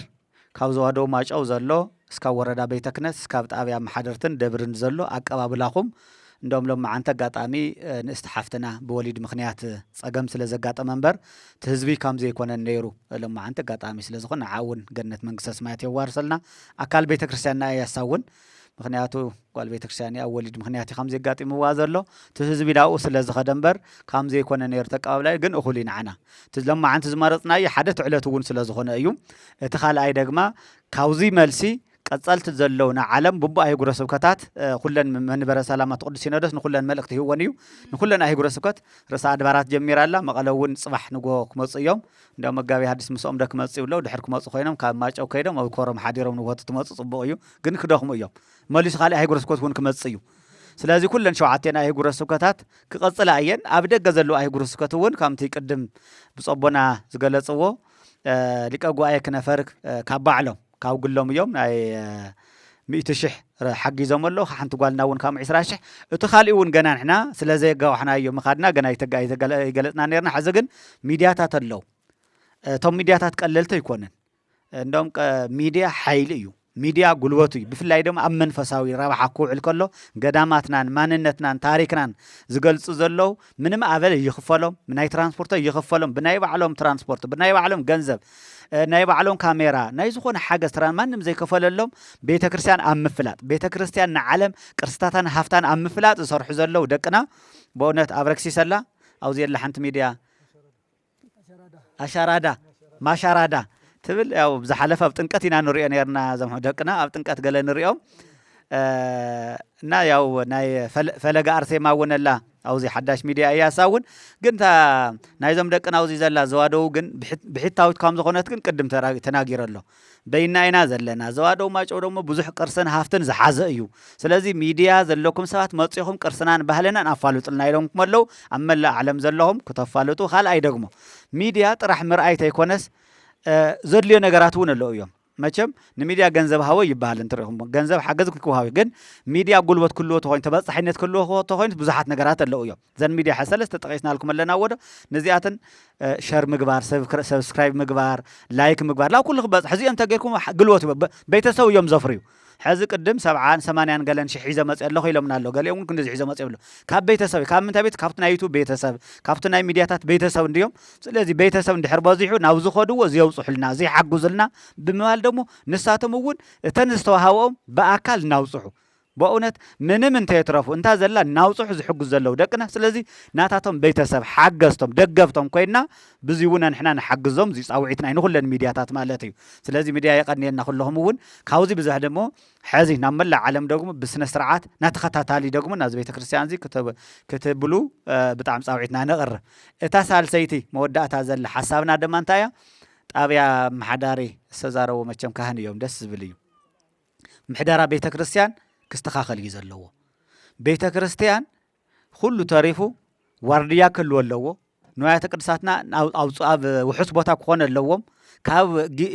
ካብ ዘዋደው ማጨው ዘሎ እስካብ ወረዳ ቤተ ክህነት እስካብ ጣብያ መሓደርትን ደብርን ዘሎ ኣቀባብላኹም እንደውም ሎማዓንቲ ኣጋጣሚ ንእስቲ ሓፍትና ብወሊድ ምክንያት ፀገም ስለ ዘጋጠመ እምበር እቲ ህዝቢ ከምዚ ኣይኮነን ነይሩ ሎማዓንቲ ኣጋጣሚ ስለ ዝኾነ ንዓውን ገነት መንግስተ ሰማያት የዋርሰልና ኣካል ቤተ ክርስቲያንና የሳውን ምክንያቱ ጓል ቤተ ክርስቲያን ኣብ ወሊድ ምክንያት ከምዚ ኣጋጢምዋ ዘሎ እቲ ህዝቢ ናብኡ ስለ ዝኸደ እምበር ከምዚ ኣይኮነ ነይሩ ተቀባብላይ ግን እኹል ንዓና እቲ ሎማዓንቲ ዝመረፅናዮ ሓደ ትዕለት እውን ስለ ዝኾነ እዩ እቲ ካልኣይ ደግማ ካብዚ መልሲ ቀጸልት ዘለውና ዓለም ብቡ ኣህጉረ ስብከታት ኩለን መንበረ ሰላማት ቅዱስ ሲኖዶስ ንኩለን መልእክቲ ይህወን እዩ ንኩለን ኣህጉረ ስብከት ርእሰ ኣድባራት ጀሚራላ መቐለ እውን ጽባሕ ንጎ ክመፁ እዮም እንደው መጋቢ ሐዲስ ምስኦም ደ ክመፁ ይብለው ድሕር ክመፁ ኮይኖም ካብ ማጨው ከይዶም ኣብ ኮረም ሓዲሮም ንወጡ ትመፁ ጽቡቕ እዩ ግን ክደኽሙ እዮም መሊሱ ካልእ ኣህጉረ ስብከት እውን ክመፅ እዩ ስለዚ ኩለን ሸውዓተና ኣህጉረ ስብከታት ክቐጽላ እየን ኣብ ደገ ዘለዉ ኣህጉረ ስብከት እውን ከምቲ ቅድም ብጸቦና ዝገለጽዎ ሊቀ ጉባኤ ክነፈርክ ካብ ባዕሎም ካብ ግሎም እዮም ናይ 100,000 ሓጊዞም ኣለዉ ሓንቲ ጓልና እውን ካብ 20,000 እቲ ካልእ እውን ገና ንሕና ስለ ዘይጋዋሕናዮ ምኻድና ገና ይገለጽና ነርና ሕዚ ግን ሚድያታት ኣለዉ እቶም ሚድያታት ቀለልቲ ኣይኮነን እንደውም ሚድያ ሓይሊ እዩ ሚድያ ጉልበቱ እዩ ብፍላይ ድማ ኣብ መንፈሳዊ ረብሓ ክውዕል ከሎ ገዳማትናን ማንነትናን ታሪክናን ዝገልጹ ዘለዉ ምንም ኣበል ይኽፈሎም ናይ ትራንስፖርት ይኽፈሎም ብናይ ባዕሎም ትራንስፖርት ብናይ ባዕሎም ገንዘብ ናይ ባዕሎም ካሜራ ናይ ዝኾነ ሓገዝ ትራን ማንም ዘይከፈለሎም ቤተ ክርስቲያን ኣብ ምፍላጥ ቤተ ክርስቲያን ንዓለም ቅርስታታን ሃፍታን ኣብ ምፍላጥ ዝሰርሑ ዘለዉ ደቅና በእውነት ኣብ ረክሲሰላ ኣብዚ የላ ሓንቲ ሚድያ ኣሻራዳ ማሻራዳ ትብል ያው ብዝሓለፈ ኣብ ጥንቀት ኢና ንሪኦ ነርና ዘምሑ ደቅና ኣብ ጥንቀት ገለ ንሪኦም እና ያው ናይ ፈለጋ ኣርሴማ እውን ኣላ ኣብዚ ሓዳሽ ሚድያ እያ ሳውን ግን ናይዞም ደቅና ኣብዚ ዘላ ዘዋደው ግን ብሒታዊት ከም ዝኾነት ግን ቅድም ተናጊረ ኣሎ በይና ኢና ዘለና ዘዋደው ማጨው ደሞ ብዙሕ ቅርስን ሃፍትን ዝሓዘ እዩ ስለዚ ሚድያ ዘለኩም ሰባት መፅኹም ቅርስናን ባህልናን ኣፋልጡልና ኢሎምኩም ኣለዉ ኣብ መላእ ዓለም ዘለኹም ክተፋልጡ ካልኣይ ደግሞ ሚድያ ጥራሕ ምርኣይት ኣይኮነስ ዘድልዮ ነገራት እውን ኣለዉ እዮም መቸም ንሚድያ ገንዘብ ሃወ ይባሃል እንትርኢኹም ገንዘብ ሓገዝ ክውሃብ ግን ሚድያ ጉልበት ክልዎ ተኮይኑ ተበጻሕነት ክልዎ ተኮይኑ ብዙሓት ነገራት ኣለዉ እዮም ዘን ሚድያ ሰለስተ ጠቂስናልኩም ኣለና ወዶ ነዚኣትን ሸር ምግባር ሰብስክራይብ ምግባር ላይክ ምግባር ላብ ኩሉ ክበጽሕ እዚኦም ተገይርኩም ጉልበት ቤተሰብ እዮም ዘፍርዩ ሕዚ ቅድም 70-80 ገለን ሽሕ ሒዘ መጽ ኣለኹ ኢሎምና ኣሎ ገሊኦም ግን ክንደዚ ሒዘ መጽ ይብሉ ካብ ቤተሰብ ካብ ምንታይ ቤት ካብቲ ናይ ዩቱብ ቤተሰብ ካብቲ ናይ ሚድያታት ቤተሰብ እንዲዮም ስለዚ ቤተሰብ እንድሕር በዚሑ ናብ ዝኸድዎ ዝየውፅሑልና ዘይሓግዙልና ብምባል ደሞ ንሳቶም እውን እተን ዝተዋሃቦም ብኣካል እናውፅሑ በእውነት ምንም እንተይትረፉ እንታ ዘላ ናውፅሑ ዝሕግዙ ዘለዉ ደቅና ስለዚ ናታቶም ቤተሰብ ሓገዝቶም ደገፍቶም ኮይና ብዙ እውን ንሕና ንሓግዞም ዝፃውዒትና ንኹለን ሚድያታት ማለት እዩ ስለዚ ሚድያ የቀኒየና ኩለኹም እውን ካብዚ ብዙሕ ደሞ ሕዚ ናብ መላእ ዓለም ደግሞ ብስነ ስርዓት ናተኸታታሊ ደግሞ ናዚ ቤተ ክርስቲያን እዚ ክትብሉ ብጣዕሚ ፃውዒትና ንቕርብ እታ ሳልሰይቲ መወዳእታ ዘላ ሓሳብና ድማ እንታይ እያ ጣብያ መሓዳሪ ዝተዛረቡ መቸም ካህን እዮም ደስ ዝብል እዩ ምሕደራ ቤተ ክርስቲያን ክስተኻኸል እዩ ዘለዎ ቤተ ክርስቲያን ኩሉ ተሪፉ ዋርድያ ክህልዎ ኣለዎ ንዋያተ ቅድሳትና ኣብ ውሑስ ቦታ ክኾነ ኣለዎም ካብ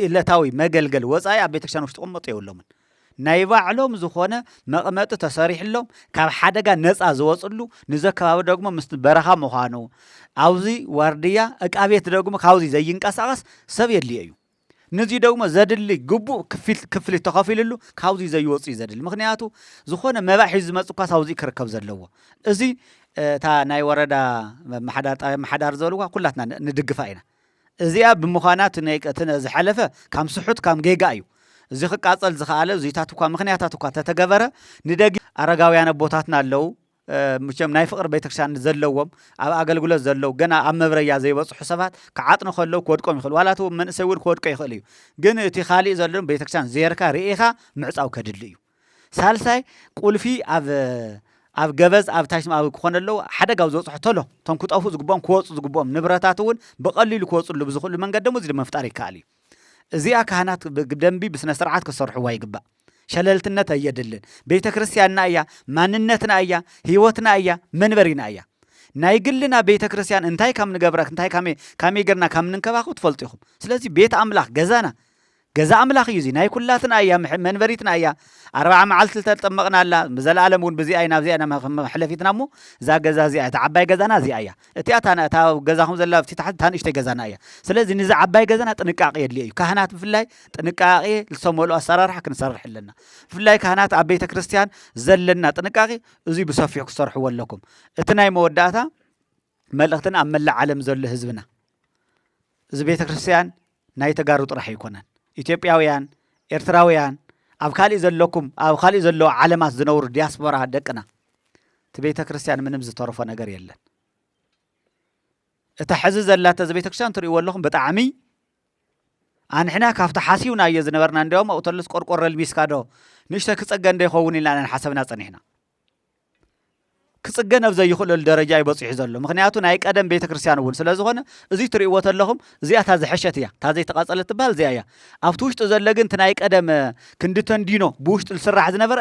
ዕለታዊ መገልገል ወፃኢ ኣብ ቤተ ክርስቲያን ውሽጢ ቅመጡ የብሎምን ናይ ባዕሎም ዝኾነ መቕመጢ ተሰሪሕሎም ካብ ሓደጋ ነፃ ዝወፅሉ ንዘከባቢ ደግሞ ምስ በረኻ ምዃኑ ኣብዚ ዋርድያ ዕቃቤት ደግሞ ካብዚ ዘይንቀሳቐስ ሰብ የድልዮ እዩ ነዚ ደግሞ ዘድሊ ግቡእ ክፍሊት ተኸፊልሉ ካብዚ ዘይወፅ ዘድሊ ምክንያቱ ዝኾነ መባሕ ዝመጽ እኳ ካብዚ ክርከብ ዘለዎ እዚ እታ ናይ ወረዳ መሓዳር ዘልዋ ኩላትና ንድግፋ ኢና እዚኣ ብምዃና ዝሓለፈ ካም ስሑት ካም ጌጋ እዩ እዚ ክቃጸል ዝኽኣለ እዚታት እኳ ምክንያታት እኳ ተተገበረ ንደጊ ኣረጋውያን ኣቦታትና ኣለዉ ምቸም ናይ ፍቅር ቤተክርስቲያን ዘለዎም ኣብ ኣገልግሎት ዘለው ገና ኣብ መብረያ ዘይበጽሑ ሰባት ከዓጥኑ ከለው ክወድቆም ይኽእል ዋላቱ መንእሰይ እውን ክወድቆ ይኽእል እዩ ግን እቲ ካልእ ዘሎ ቤተክርስቲያን ዘርካ ርኢኻ ምዕጻው ከድሊ እዩ ሳልሳይ ቁልፊ ኣብ ገበዝ ኣብ ታሽም ኣብ ክኾነለው ሓደጋው ዘውጽሑ ተሎ ቶም ክጠፉ ዝግቦም ክወጹ ዝግቦም ንብረታት እውን በቀሊሉ ክወጹሉ ብዝኽእሉ መንገዲ ደሞ እዚ መፍጣር ይከኣል እዩ እዚኣ ካህናት ብደንቢ ብስነ ስርዓት ክሰርሕዋ ይግባእ ሸለልትነት ኣየድልን ቤተ ክርስቲያንና እያ ማንነትና እያ ህይወትና እያ መንበሪና እያ ናይ ግልና ቤተ ክርስቲያን እንታይ ከም ንገብራ እንታይ ካመይ ገርና ከም ንንከባኸብ ትፈልጡ ኢኹም ስለዚ ቤት ኣምላኽ ገዛ ኣምላኽ እዩ እዚ ናይ ኩላትና እያ መንበሪትና እያ 40 መዓልቲ ተጠመቕና ኣላ ብዘለዓለም እውን ብዚኣ ኢና ብዚኣ መሕለፊትና እሞ እዛ ገዛ እዚኣ እታ ዓባይ ገዛና እዚኣ እያ እቲኣ እታ ገዛኹም ዘላ ታሕቲ ንእሽተይ ገዛና እያ ስለዚ ንዚ ዓባይ ገዛና ጥንቃቄ የድልዮ እዩ ካህናት ብፍላይ ጥንቃቄ ዝተመልኦ ኣሰራርሓ ክንሰርሕ ኣለና ብፍላይ ካህናት ኣብ ቤተ ክርስቲያን ዘለና ጥንቃቄ እዚ ብሰፊሑ ክሰርሕዎ ኣለኩም እቲ ናይ መወዳእታ መልእኽትን ኣብ መላእ ዓለም ዘሎ ህዝብና እዚ ቤተ ክርስቲያን ናይ ተጋሩ ጥራሕ ኣይኮነን ኢትዮጵያውያን ኤርትራውያን ኣብ ካልእ ዘለኩም ኣብ ካልእ ዘሎ ዓለማት ዝነብሩ ዲያስፖራ ደቅና እቲ ቤተ ክርስቲያን ምንም ዝተረፈ ነገር የለን እታ ሕዚ ዘላተ እዚ ቤተ ክርስቲያን ትርእይዎ ኣለኹም ብጣዕሚ ኣንሕና ካብቲ ሓሲብናዮ ዝነበርና እንዲያውም ኣብኡ ተለስ ቆርቆሮ ልቢስካ ዶ ንእሽተ ክፀገን ዶ ይኸውን ኢልና ሓሰብና ፀኒሕና ክጽገን ኣብ ዘይኽእለሉ ደረጃ ይበጽሑ ዘሎ ምክንያቱ ናይ ቀደም ቤተ ክርስቲያን እውን ስለ ዝኾነ እዚ ትርእይዎ ተለኹም እዚኣ ታ ዝሐሸት እያ ታ ዘይተቃጸለት ትባል እዚኣ እያ ኣብቲ ውሽጢ ዘሎ ግን እቲ ናይ ቀደም ክንዲ ተንዲኖ ብውሽጢ ዝስራሕ ዝነበረ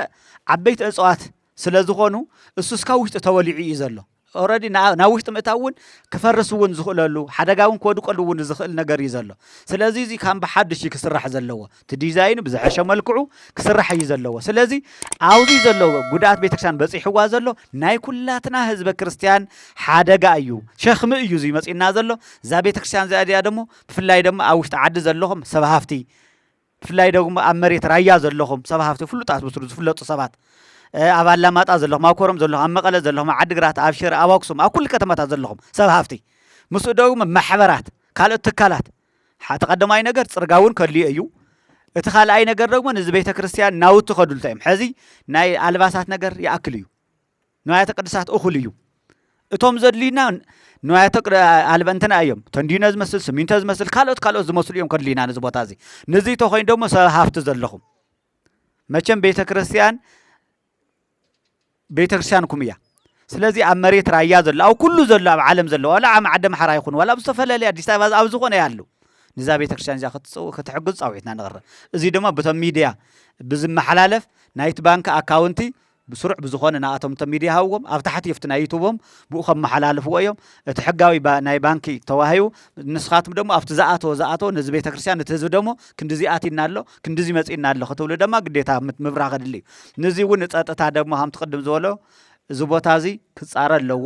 ዓበይቲ እፅዋት ስለ ዝኾኑ እሱ እስካብ ውሽጢ ተወሊዑ እዩ ዘሎ ኦልሬዲ ናብ ውሽጢ ምእታው እውን ክፈርስ እውን ዝኽእለሉ ሓደጋ እውን ክወድቀሉ እውን ዝኽእል ነገር እዩ ዘሎ ስለዚ እዚ ከም ብሓድሽ ክስራሕ ዘለዎ እቲ ዲዛይን ብዝሐሸ መልክዑ ክስራሕ እዩ ዘለዎ ስለዚ ኣብዚ ዘለዎ ጉዳት ቤተክርስትያን በፂሕዋ ዘሎ ናይ ኩላትና ህዝበ ክርስቲያን ሓደጋ እዩ ሸኽሚ እዩ እዚ መፂና ዘሎ እዛ ቤተክርስትያን እዚኣ ደሞ ብፍላይ ደሞ ኣብ ውሽጢ ዓዲ ዘለኹም ሰብ ሃፍቲ ብፍላይ ደግሞ ኣብ መሬት ራያ ዘለኹም ሰብ ሃፍቲ ፍሉጣት ብስሩ ዝፍለጡ ሰባት ኣብ ኣላማጣ ዘለኹም ኣብ ኮረም ዘለኹም ኣብ መቐለ ዘለኹም ኣብ ዓዲግራት ኣብ ሽረ ኣብ ኣክሱም ኣብ ኩሉ ከተማታት ዘለኹም ሰብ ሃፍቲ ምስኡ ደግሞ ማሕበራት ካልኦት ትካላት ተቀዳማይ ነገር ፅርጋውን ከልዩ እዩ እቲ ካልኣይ ነገር ደግሞ ንዚ ቤተ ክርስቲያን ናውቲ ከድልታ እዮም ሕዚ ናይ ኣልባሳት ነገር ይኣክል እዩ ንዋያተ ቅድሳት እኹል እዩ እቶም ዘድሊና ንዋያተ ኣልበንትና እዮም ተንዲኖ ዝመስል ስሚንቶ ዝመስል ካልኦት ዝመስሉ እዮም ከድሊና ነዚ ቦታ እዚ ነዚ ተኮይኑ ደግሞ ሰብ ሃፍቲ ዘለኹም መቸም ቤተ ክርስቲያንኩም እያ ስለዚ ኣብ መሬት ራያ ዘሎ ኣብ ኩሉ ዘሎ ኣብ ዓለም ዘሎ ወላ ኣብ ዓደ ማሕራ ይኹን ወላ ኣብ ዝተፈላለየ ኣዲስ ኣበባ ኣብ ዝኾነ ያሉ ንዛ ቤተ ክርስቲያን እዚኣ ክትሕግዝ ፃዊዕትና ንቕርብ እዚ ድማ በቶም ሚድያ ብዝመሓላለፍ ናይቲ ባንክ ኣካውንቲ ብስሩዕ ብዝኾነ ንኣቶም ቶም ሚድያ ሃውዎም ኣብ ታሕቲ የፍቲ ናይ ዩቱቦም ብኡ ከም መሓላለፍዎ እዮም እቲ ሕጋዊ ናይ ባንኪ ተዋሂቡ ንስኻትኩም ደግሞ ኣብቲ ዝኣተወ ነዚ ቤተ ክርስቲያን እቲ ህዝቢ ደግሞ ክንዲዚ ኣቲና ኣሎ ክንዲዚ መፂና ኣሎ ክትብሉ ድማ ግዴታ ምብራኽ ድል እዩ ነዚ እውን ፀጥታ ደግሞ ከም ትቅድም ዝበሎ እዚ ቦታ እዚ ክፃረ ኣለዎ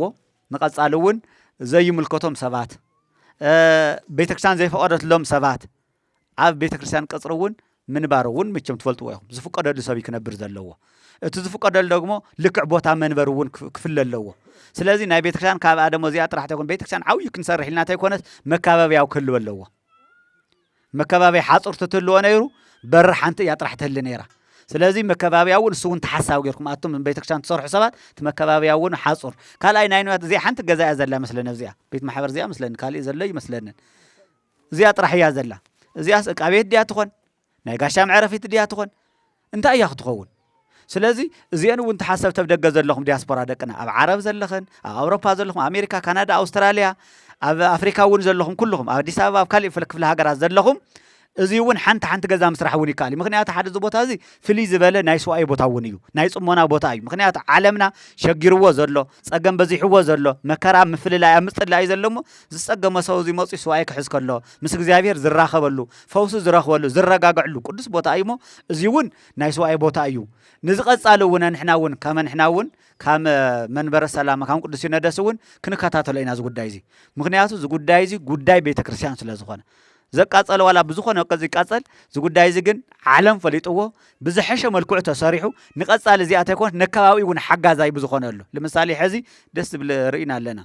ንቐፃሊ እውን ዘይምልከቶም ሰባት ቤተ ክርስቲያን ዘይፈቀደትሎም ሰባት ኣብ ቤተ ክርስቲያን ቅፅሪ እውን ምንባር እውን ምቸም ትፈልጥዎ ኢኹም ዝፍቀደሉ ሰብ ክነብር ዘለዎ እቲ ዝፍቀደሉ ደግሞ ልክዕ ቦታ መንበር እውን ክፍለ ኣለዎ ስለዚ ናይ ቤተ ክርስቲያን ካብ ኣደም እዚኣ ጥራሕ ተይኮን ቤተ ክርስቲያን ዓብዪ ክንሰርሕ ኢልና እንተይኮነስ መካበብያው ክህልው ኣለዎ መካበብያ ሓፁር ትህልዎ ነይሩ በሪ ሓንቲ እያ ጥራሕ ትህሊ ነይራ ስለዚ መካበብያው እውን እሱ እውን ተሓሳቢ ጌርኩም ኣቶም ቤተ ክርስቲያን ትሰርሑ ሰባት እቲ መካበብያው እውን ሓፁር ካልኣይ ናይ ንዋት እዚኣ ሓንቲ ገዛ እያ ዘላ መስለኒ እዚኣ ቤት ማሕበር እዚኣ መስለኒ ካልእ ዘሎ ይመስለኒ እዚኣ ጥራሕ እያ ዘላ እዚኣስ ዕቃ ቤት ድያ ትኾን ናይ ጋሻ መዕረፊት ድያ ትኾን እንታይ እያ ክትኸውን ስለዚ እዚአን እውን ተሓሰብ ተብደገ ዘለኹም ዲያስፖራ ደቅና ኣብ ዓረብ ዘለኽን ኣብ ኣውሮፓ ዘለኹም ኣሜሪካ ካናዳ ኣውስትራልያ ኣብ ኣፍሪካ እውን ዘለኹም ኩልኹም ኣብ ኣዲስ ኣበባ ኣብ ካልእ ክፍለ ሃገራት ዘለኹም እዚ እውን ሓንቲ ገዛ ምስራሕ እውን ይከኣል ምክንያቱ ሓደ እዚ ቦታ እዚ ፍልይ ዝበለ ናይ ስዋይ ቦታ እውን እዩ ናይ ጽሞና ቦታ እዩ ምክንያቱ ዓለምና ሸጊርዎ ዘሎ ፀገም በዚሕዎ ዘሎ መከራ ምፍልላይ ኣብ ምፅላይ ዘሎ ሞ ዝፀገመ ሰው እዚ መፂ ስዋይ ክሕዝ ከሎ ምስ እግዚኣብሔር ዝራኸበሉ ፈውሲ ዝረኽበሉ ዝረጋግዕሉ ቅዱስ ቦታ እዩ ሞ እዚ እውን ናይ ስዋይ ቦታ እዩ ንዝቐፃሉ እውን ንሕና እውን ከም መንበረ ሰላም ከም ቅዱስ ሲኖዶስ እውን ክንከታተሎ ኢና ዝጉዳይ እዚ ምክንያቱ ዝጉዳይ እዚ ጉዳይ ቤተ ክርስቲያን ስለ ዝኾነ ዘቃጸለ ዋላ ብዝኾነ ቀዚ ቃጸል ዝጉዳይ እዚ ግን ዓለም ፈሊጥዎ ብዝሐሸ መልክዑ ተሰሪሑ ንቐጻሊ እዚኣ ተይኮን ነከባቢ እውን ሓጋዛይ ብዝኾነሉ ለምሳሌ ሕዚ ደስ ዝብል ርኢና ኣለና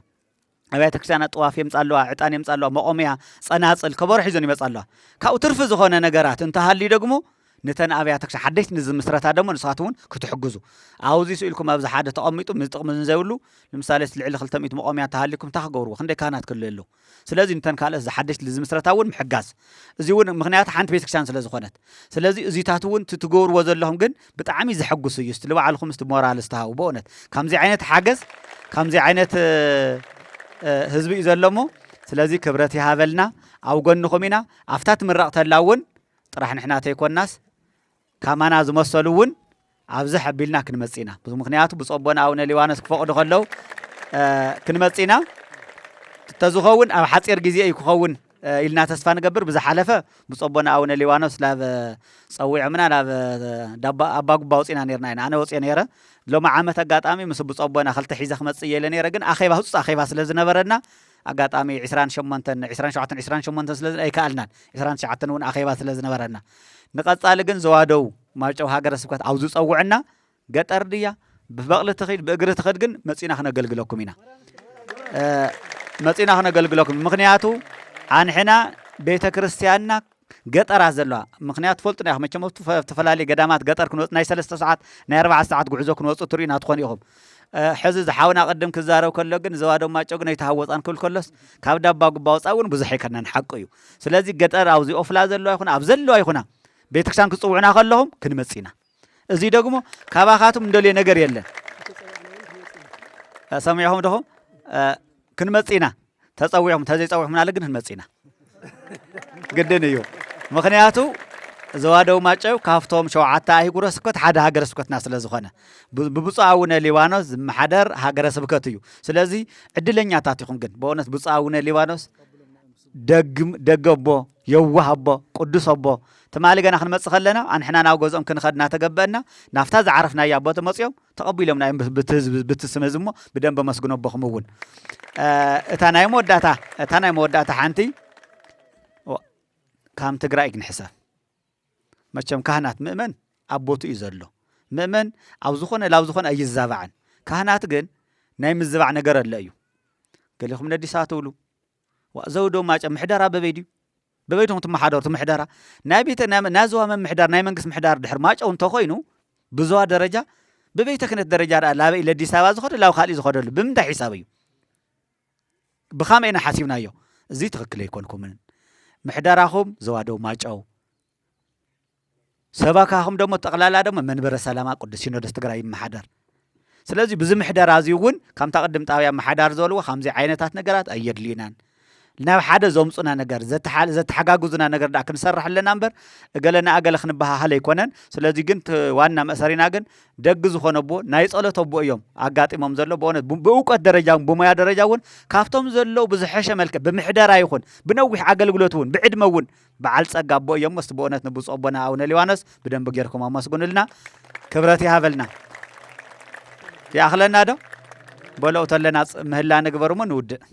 ኣብያተ ክርስቲያናት ጥዋፍ የምፃለዋ ዕጣን የምፃለዋ መቆሚያ ጸናጽል ከበሮ ሒዞን ይመፃለዋ ካብኡ ትርፊ ዝኾነ ነገራት እንተሃሊ ደግሞ ነተን ኣብያተ ክርስቲያን ሓደሽቲ ንዝምስረታ ደግሞ ንስኻት እውን ክትሕግዙ ኣብዚ ስኢልኩም ኣብዚ ሓደ ተቐሚጡ ምጥቕሚ ዘይብሉ ለምሳሌ ልዕሊ 200 መቆሚያ ተሃሊኩም ታኽገብርዎ ክንደይ ካህናት ክህሉ ኣለዉ ስለዚ እንተን ካልኦት ዝሓደሽቲ ዝምስረታ እውን ምሕጋዝ እዚ እውን ምክንያቱ ሓንቲ ቤተ ክርስቲያን ስለ ዝኾነት ስለዚ እዚታት እውን ትገብርዎ ዘለኹም ግን ብጣዕሚ ዘሐጉስ እዩ ስቲ ልባዕልኩም ስቲ ሞራል ዝተሃቡ በእውነት ከምዚ ዓይነት ሓገዝ ከምዚ ዓይነት ህዝቢ እዩ ዘሎ ሞ ስለዚ ክብረት ይሃበልና ኣብ ጎንኹም ኢና ኣፍታ ትምራቕ ተላ እውን ጥራሕ ንሕና ተይኮናስ ካማና ዝመሰሉ እውን ኣብዚ ሓቢልና ክንመጽእ ኢና ምክንያቱ ብፀቦና ኣቡነ ሊባኖስ ክፈቕዱ ከለዉ ክንመጽእ ኢና ተዝኸውን ኣብ ሓፂር ግዜ እዩ ክኸውን ኢልና ተስፋ ንገብር ብዝሓለፈ ብፀቦና ኣቡነ ሊባኖስ ላብ ፀዊዕምና ላብ ኣባ ጉባ ወፂና ነርና ኢና ኣነ ወፅየ ነረ ሎማ ዓመት ኣጋጣሚ ምስ ብፀቦና ክልተ ሒዘ ክመፅእ እየ ኢለ ነረ ግን ኣኼባ ህፁፅ ኣኼባ ስለ ዝነበረና ኣጋጣሚ 28 ስለ ኣይከኣልናን 29 እውን ኣኼባ ስለ ዝነበረና ንቐፃሊ ግን ዘዋደው ማይጨው ሃገረ ስብከት ኣብዙ ፀውዕና ገጠር ድያ ብበቕሊ ትኸይድ ብእግሪ ትኸድ ግን መፂና ክነገልግለኩም ኢና መፂና ክነገልግለኩም ምክንያቱ ኣንሕና ቤተ ክርስቲያንና ገጠራ ዘለዋ ምክንያት ፈልጡና ኢኹም መቸም ተፈላለየ ገዳማት ገጠር ክንወፅ ናይ 3 ሰዓት ናይ 4 ሰዓት ጉዕዞ ክንወፁ ትርኢና ትኾኑ ኢኹም ሕዚ ዝሓውና ቅድም ክዛረብ ከሎ ግን ዘዋደው ማጨው ግን ኣይተሃወፃን ክብል ከሎስ ካብ ዳባ ጉባ ወፃ እውን ብዙሕ ኣይከድናን ሓቂ እዩ ስለዚ ገጠር ኣብዚ ኦፍላ ዘለዋ ይኹና ኣብ ዘለዋ ይኹና ቤተክርስቲያን ክፅውዑና ከለኹም ክንመፅ ኢና እዚ ደግሞ ካባኻቱም እንደልየ ነገር የለን ሰሚዕኹም ድኹም ክንመፅ ኢና ተፀዊዕኹም ተዘይፀዊዕኹምና ግን ክንመፅ ኢና ግድን እዩ ምክንያቱ ዘዋደው ማጨው ካፍቶም 7 ኣህጉረ ስብከት ሓደ ሃገረ ስብከትና ስለ ዝኾነ ብብፁዕ ኣቡነ ሊባኖስ ዝመሓደር ሃገረ ስብከት እዩ ስለዚ ዕድለኛታት ኢኹም ግን ብእውነት ብፁዕ ኣቡነ ሊባኖስ ደግ ኣቦ የዋህ ኣቦ ቅዱስ ኣቦ ትማሊ ገና ክንመፅእ ከለና ኣንሕና ናብ ገዝኦም ክንኸድ እናተገበአና ናፍታ ዝዓረፍናያ ኣቦ ተመፅኦም ተቐቢሎም ናዮም ብትስመ እሞ ብደንብ መስግኖ ኣቦኹም እውን እታ ናይ መወዳእታ ሓንቲ ካም ትግራይ ክንሕሰብ መቸም ካህናት ምእመን ኣቦቱ እዩ ዘሎ ምእመን ኣብ ዝኾነ ላብ ዝኾነ ኣይዛባዕን ካህናት ግን ናይ ምዝባዕ ነገር ኣለ እዩ ገሊኹም ነዲሳት ትብሉ ዘውዶ ማጨ ምሕዳራ በበይድዩ በበይቶም ትመሓደሩ ትምሕዳራ ናይ ቤተ ናዝዋ መምሕዳር ናይ መንግስት ምሕዳር ድሕር ማጨው እንተኾይኑ ብዝዋ ደረጃ በቤተ ክህነት ደረጃ ላበይ ለአዲስ ኣበባ ዝኸደ ላብ ካልእ ዝኸደሉ ብምንታይ ሒሳብ እዩ ብኸመይ ኢና ሓሲብናዮ እዚ ትኽክል ኣይኮንኩምን ምሕዳራኹም ዘዋደው ማጨው ሰባካኹም ደሞ ጠቕላላ ደሞ መንበረ ሰላማ ቅዱስ ሲኖዶስ ትግራይ ይመሓደር ስለዚ ብዚ ምሕዳር ኣዝዩ እውን ከምታ ቅድም ጣብያ መሓዳር ዝበልዎ ከምዚ ዓይነታት ነገራት ኣየድልዩናን ናብ ሓደ ዘምፁና ነገር ዘተሓጋግዙና ነገር ዳ ክንሰርሕ ኣለና እምበር እገለና ኣገለ ክንበሃህል ኣይኮነን ስለዚ ግን ዋና መእሰሪና ግን ደግ ዝኾነ ቦ ናይ ጸሎት ቦ እዮም ኣጋጢሞም ዘሎ በእውነት ብእውቀት ደረጃ ብሞያ ደረጃ እውን ካብቶም ዘለው ብዝሐሸ መልክዕ ብምሕደራ ይኹን ብነዊሕ ኣገልግሎት እውን ብዕድመ እውን በዓል ፀጋ ቦ እዮም መስቲ በእውነት ንብፁዕ ኣቦና ኣቡነ ሊባኖስ ብደንብ ጌርኩም ኣመስግኑልና ክብረት ይሃበልና ይኣኽለና ዶ በለኡ ተለና ምህላ ንግበር እሞ ንውድእ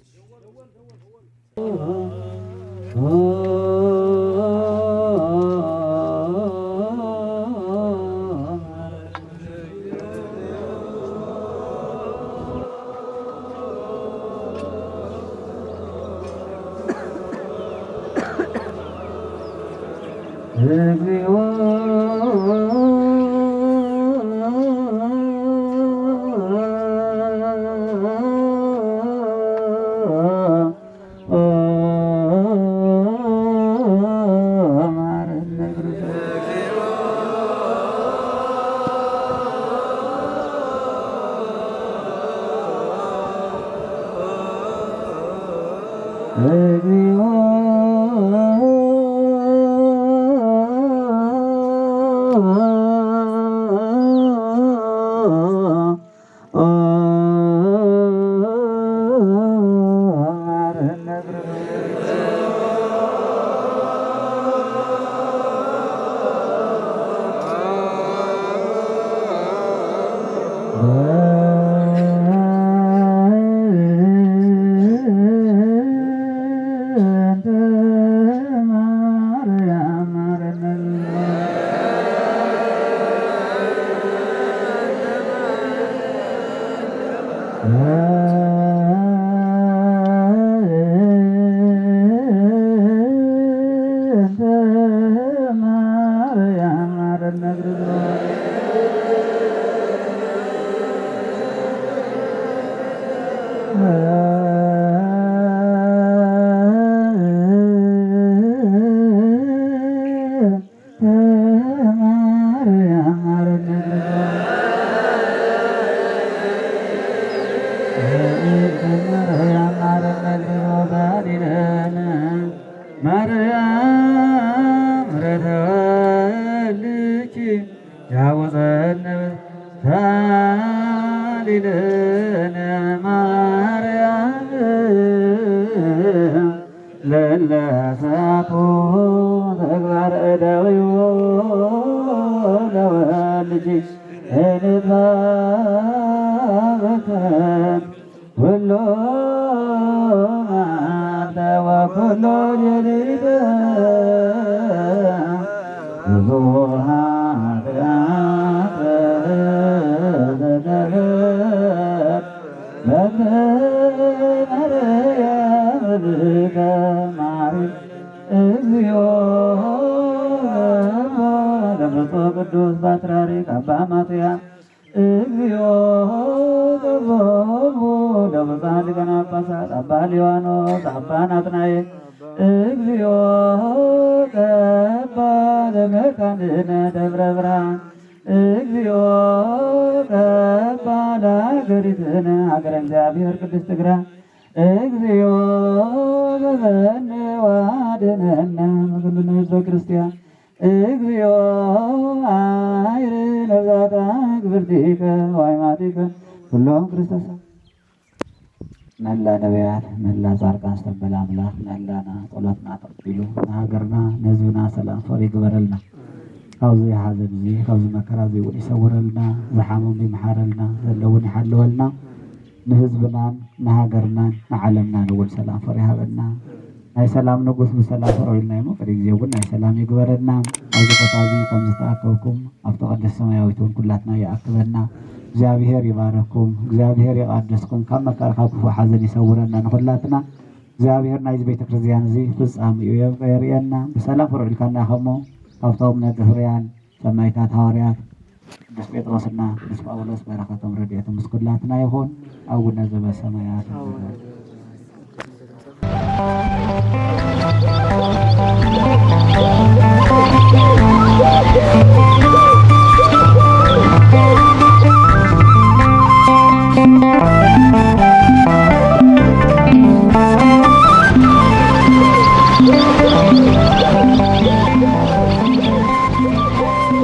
la ብዙኃት እግዚኦ ለብፁዕ ቅዱስ ፓትርያርክ አባ ማትያስ እግዚኦ ገቦሙ ለብፁዓን ሊቃነ ጳጳሳት አባ ሊባኖስ አባ ናትናኤል እግዚኦ ቀባ ለመካንነ ደብረ ብርሃን እግዚኦ ቀባ ለሀገሪትነ ሀገረ እግዚአብሔር ቅድስት ትግራይ እግዚኦ በበነ ዋድነነ መግብነ ህዝበ ክርስቲያን እግዚኦ አይር ነብዛታ ግብርቲከ ዋይማቲከ ሁሎም ክርስቶስ መላ ነቢያት መላ ጻድቃን ዝተበለ አምላክ መላና ጸሎትና ተቀቢሉ ንሃገርና ንህዝብና ሰላም ፈር ይግበረልና ካብዚ ሓዘን እዚ ካብዚ መከራ እዚ እውን ይሰውረልና ዝሓመሙ ይመሓረልና ዘለውን ይሓልወልና ንህዝብናን ንሃገርናን ንዓለምናን እውን ሰላም ፈር ይሃበና ናይ ሰላም ንጉስ ብሰላም ፈር ኢልና እሞ ቅሪ ግዜ እውን ናይ ሰላም ይግበረና ኣብዚ ቦታ እዚ ከም ዝተኣከብኩም ኣብ ተቐደስ ሰማያዊት እውን ኩላትና ይኣክበና እግዚአብሔር ይባረኩም እግዚአብሔር ይቃደስኩም ካብ መከራ ካብ ክፉእ ሓዘን ይሰውረና ንኩላትና እግዚአብሔር ናይዚ ቤተ ክርስቲያን እዚ ፍጻሜኡ የርእየና ብሰላም ፈር ኢልካና ከሞ ካብቶም ነድፍርያን ሰማይታት ሐዋርያት ቅዱስ ጴጥሮስና ቅዱስ ጳውሎስ በረከቶም ረድኤቶም ምስ ኩላትና ይኹን። አቡነ ዘበሰማያት